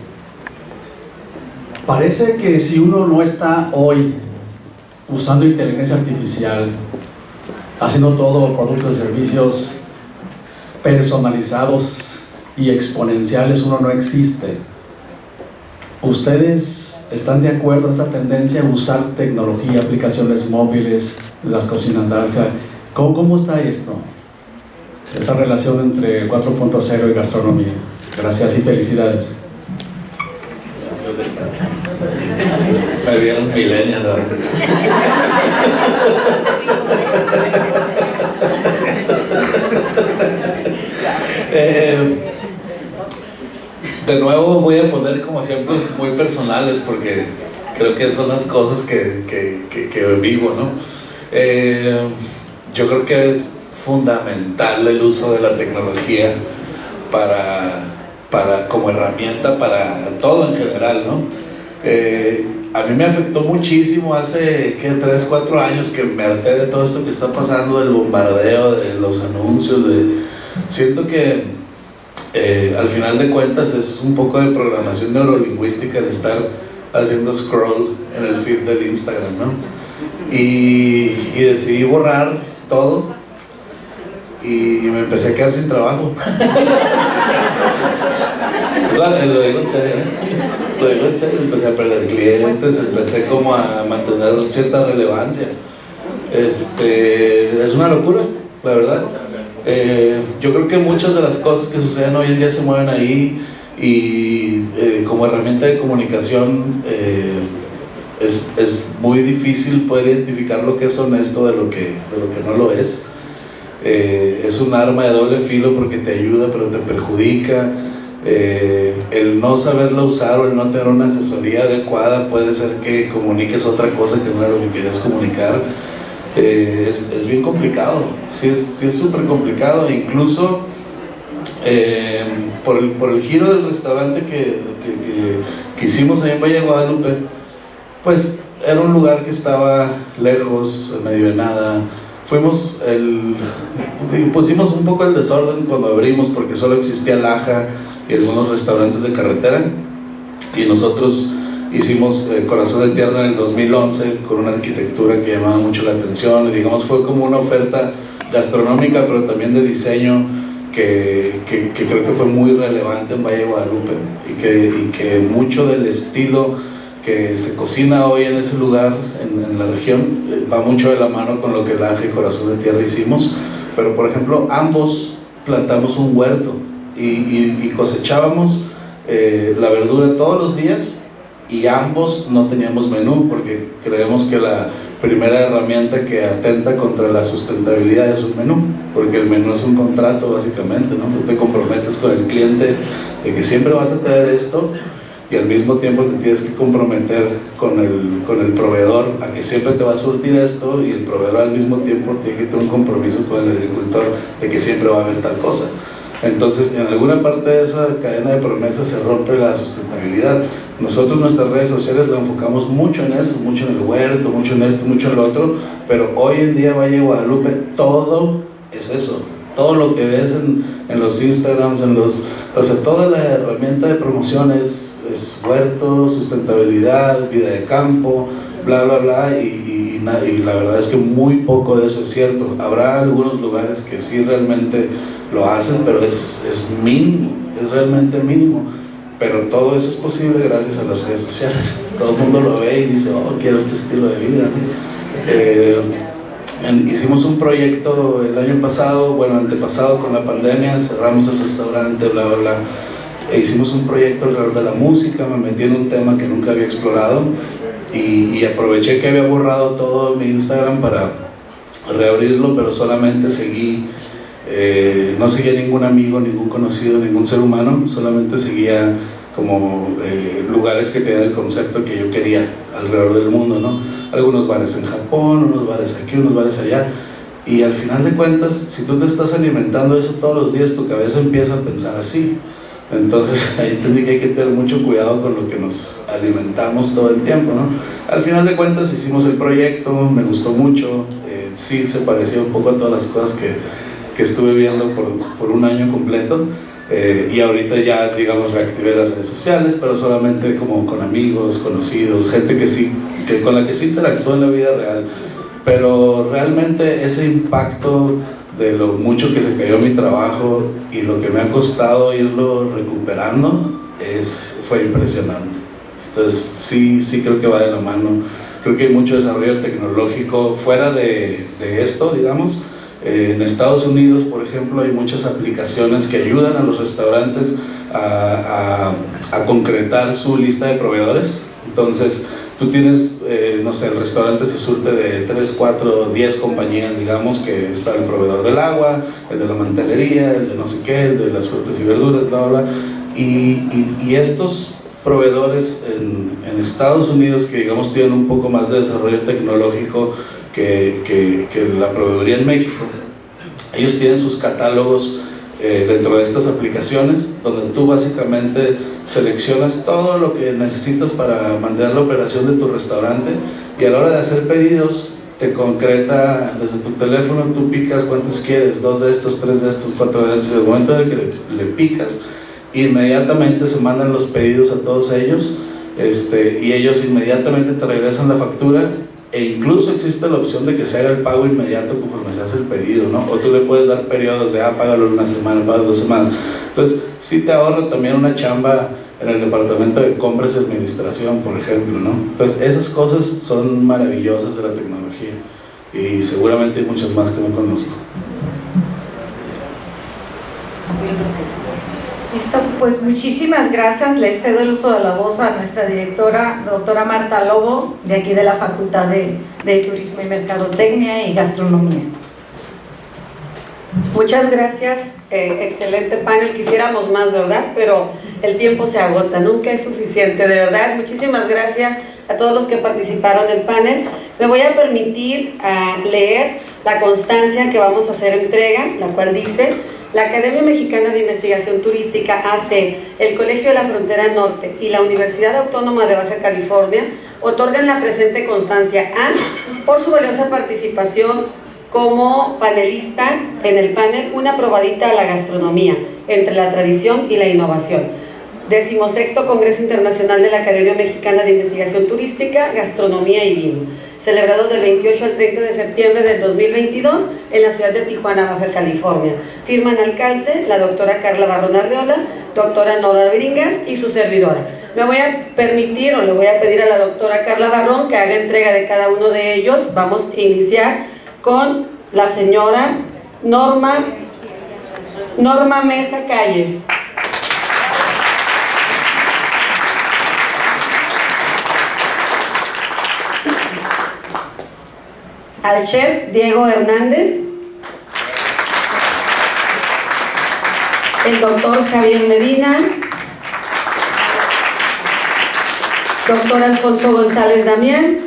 Parece que si uno no está hoy usando inteligencia artificial, haciendo todo productos y servicios personalizados y exponenciales, uno no existe. ¿Ustedes están de acuerdo en esta tendencia a usar tecnología, aplicaciones móviles, las cocinas dark? ¿Cómo está esto? Esta relación entre 4.0 y gastronomía. Gracias y felicidades. Me vieron millennial, ¿no? De nuevo voy a poner como ejemplos muy personales porque creo que son las cosas que vivo, ¿no? Yo creo que es fundamental el uso de la tecnología como herramienta para todo en general, ¿no? A mí me afectó muchísimo hace 3, 4 años que me harté de todo esto que está pasando, del bombardeo, de los anuncios, siento que al final de cuentas es un poco de programación neurolingüística el estar haciendo scroll en el feed del Instagram, ¿no? Y decidí borrar todo y me empecé a quedar sin trabajo. Lo digo en serio, Lo digo en serio, empecé a perder clientes, empecé como a mantener cierta relevancia. Es una locura, la verdad. Yo creo que muchas de las cosas que suceden hoy en día se mueven ahí y como herramienta de comunicación es muy difícil poder identificar lo que es honesto de lo que no lo es. Es un arma de doble filo porque te ayuda pero te perjudica. El no saberlo usar o el no tener una asesoría adecuada puede ser que comuniques otra cosa que no era lo que querías comunicar. Es bien complicado, sí es súper complicado. Incluso por el giro del restaurante que hicimos ahí en Valle de Guadalupe, pues era un lugar que estaba lejos, en medio de nada. Pusimos un poco el desorden cuando abrimos porque solo existía Laja y algunos restaurantes de carretera, y nosotros hicimos Corazón de Tierra en el 2011 con una arquitectura que llamaba mucho la atención, y digamos fue como una oferta gastronómica pero también de diseño que creo que fue muy relevante en Valle de Guadalupe, y que mucho del estilo que se cocina hoy en ese lugar, en la región, va mucho de la mano con lo que Laja y Corazón de Tierra hicimos. Pero por ejemplo, ambos plantamos un huerto y cosechábamos la verdura todos los días, y ambos no teníamos menú porque creemos que la primera herramienta que atenta contra la sustentabilidad es un menú, porque el menú es un contrato básicamente, ¿no? Tú te comprometes con el cliente de que siempre vas a tener esto, y al mismo tiempo te tienes que comprometer con el proveedor a que siempre te va a surtir esto, y el proveedor al mismo tiempo tiene que tener un compromiso con el agricultor de que siempre va a haber tal cosa. Entonces, en alguna parte de esa cadena de promesas se rompe la sustentabilidad. Nosotros nuestras redes sociales la enfocamos mucho en eso, mucho en el huerto, mucho en esto, mucho en lo otro, pero hoy en día Valle de Guadalupe todo es eso. Todo lo que ves en los Instagrams, o sea, toda la herramienta de promoción es huerto, sustentabilidad, vida de campo, bla, bla, bla, y la verdad es que muy poco de eso es cierto. Habrá algunos lugares que sí realmente lo hacen, pero es mínimo, es realmente mínimo. Pero todo eso es posible gracias a las redes sociales. Todo el mundo lo ve y dice, oh, quiero este estilo de vida. Hicimos un proyecto el año pasado, bueno, antepasado con la pandemia, cerramos el restaurante, bla, bla, bla. Hicimos un proyecto alrededor de la música, me metí en un tema que nunca había explorado y aproveché que había borrado todo mi Instagram para reabrirlo, pero solamente seguí, no seguía ningún amigo, ningún conocido, ningún ser humano, solamente seguía como lugares que tenían el concepto que yo quería alrededor del mundo, ¿no? Algunos bares en Japón, unos bares aquí, unos bares allá, y al final de cuentas, si tú te estás alimentando eso todos los días, tu cabeza empieza a pensar así. Entonces ahí entendí que hay que tener mucho cuidado con lo que nos alimentamos todo el tiempo, ¿no? Al final de cuentas hicimos el proyecto, me gustó mucho, sí se parecía un poco a todas las cosas que estuve viendo por un año completo. Y ahorita ya, digamos, reactivé las redes sociales, pero solamente como con amigos, conocidos, gente con la que sí interactúo en la vida real. Pero realmente ese impacto de lo mucho que se cayó mi trabajo y lo que me ha costado irlo recuperando fue impresionante. Entonces sí creo que va de la mano. Creo que hay mucho desarrollo tecnológico fuera de esto, digamos. En Estados Unidos, por ejemplo, hay muchas aplicaciones que ayudan a los restaurantes a concretar su lista de proveedores. Entonces, tú tienes, no sé, el restaurante se surte de 3, 4, 10 compañías, digamos, que está el proveedor del agua, el de la mantelería, el de no sé qué, el de las frutas y verduras, bla, bla, bla. Y estos proveedores en Estados Unidos, que digamos tienen un poco más de desarrollo tecnológico que la proveeduría en México, ellos tienen sus catálogos dentro de estas aplicaciones, donde tú básicamente seleccionas todo lo que necesitas para mantener la operación de tu restaurante, y a la hora de hacer pedidos te concreta desde tu teléfono, tú picas cuántos quieres, 2 de estos, 3 de estos, 4 de estos. En el momento en que le picas, inmediatamente se mandan los pedidos a todos ellos, y ellos inmediatamente te regresan la factura, e incluso existe la opción de que se haga el pago inmediato conforme se hace el pedido, ¿no? O tú le puedes dar periodos de, págalo en una semana, págalo 2 semanas. Entonces, sí te ahorra también una chamba en el departamento de compras y administración, por ejemplo, ¿no? Entonces, esas cosas son maravillosas de la tecnología, y seguramente hay muchas más que no conozco. Listo, pues muchísimas gracias. Les cedo el uso de la voz a nuestra directora, doctora Marta Lobo, de aquí de la Facultad de Turismo y Mercadotecnia y Gastronomía. Muchas gracias, excelente panel. Quisiéramos más, ¿verdad? Pero el tiempo se agota, nunca es suficiente, de verdad. Muchísimas gracias a todos los que participaron del panel. Me voy a permitir leer la constancia que vamos a hacer entrega, la cual dice: la Academia Mexicana de Investigación Turística, AC, el Colegio de la Frontera Norte y la Universidad Autónoma de Baja California otorgan la presente constancia por su valiosa participación como panelista en el panel Una probadita a la gastronomía, entre la tradición y la innovación. 16º Congreso Internacional de la Academia Mexicana de Investigación Turística, Gastronomía y Vino, celebrado del 28 al 30 de septiembre del 2022 en la ciudad de Tijuana, Baja California. Firman al calce la doctora Carla Barrón Arriola, doctora Nora Bringas y su servidora. Me voy a permitir, o le voy a pedir a la doctora Carla Barrón que haga entrega de cada uno de ellos. Vamos a iniciar con la señora Norma Mesa Calles. Al chef Diego Hernández, el doctor Javier Medina, doctor Alfonso González Damián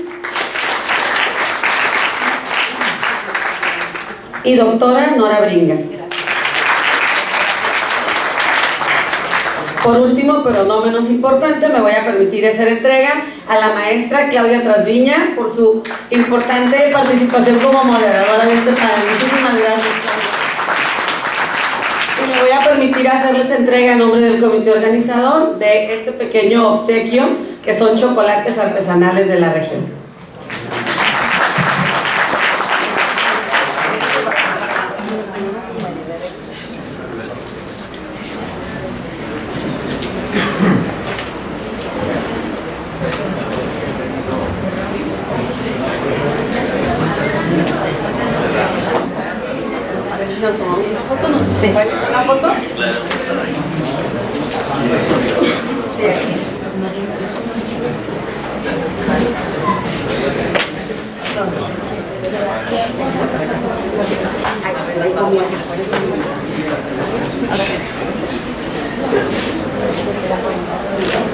y doctora Nora Bringas. Por último, pero no menos importante, me voy a permitir hacer entrega a la maestra Claudia Trasviña por su importante participación como moderadora de este panel. Muchísimas gracias. Y me voy a permitir hacerles entrega en nombre del comité organizador de este pequeño obsequio, que son chocolates artesanales de la región. ¿Nos tomamos una foto? ¿Nos acompañas una foto? Sí, aquí. Ay,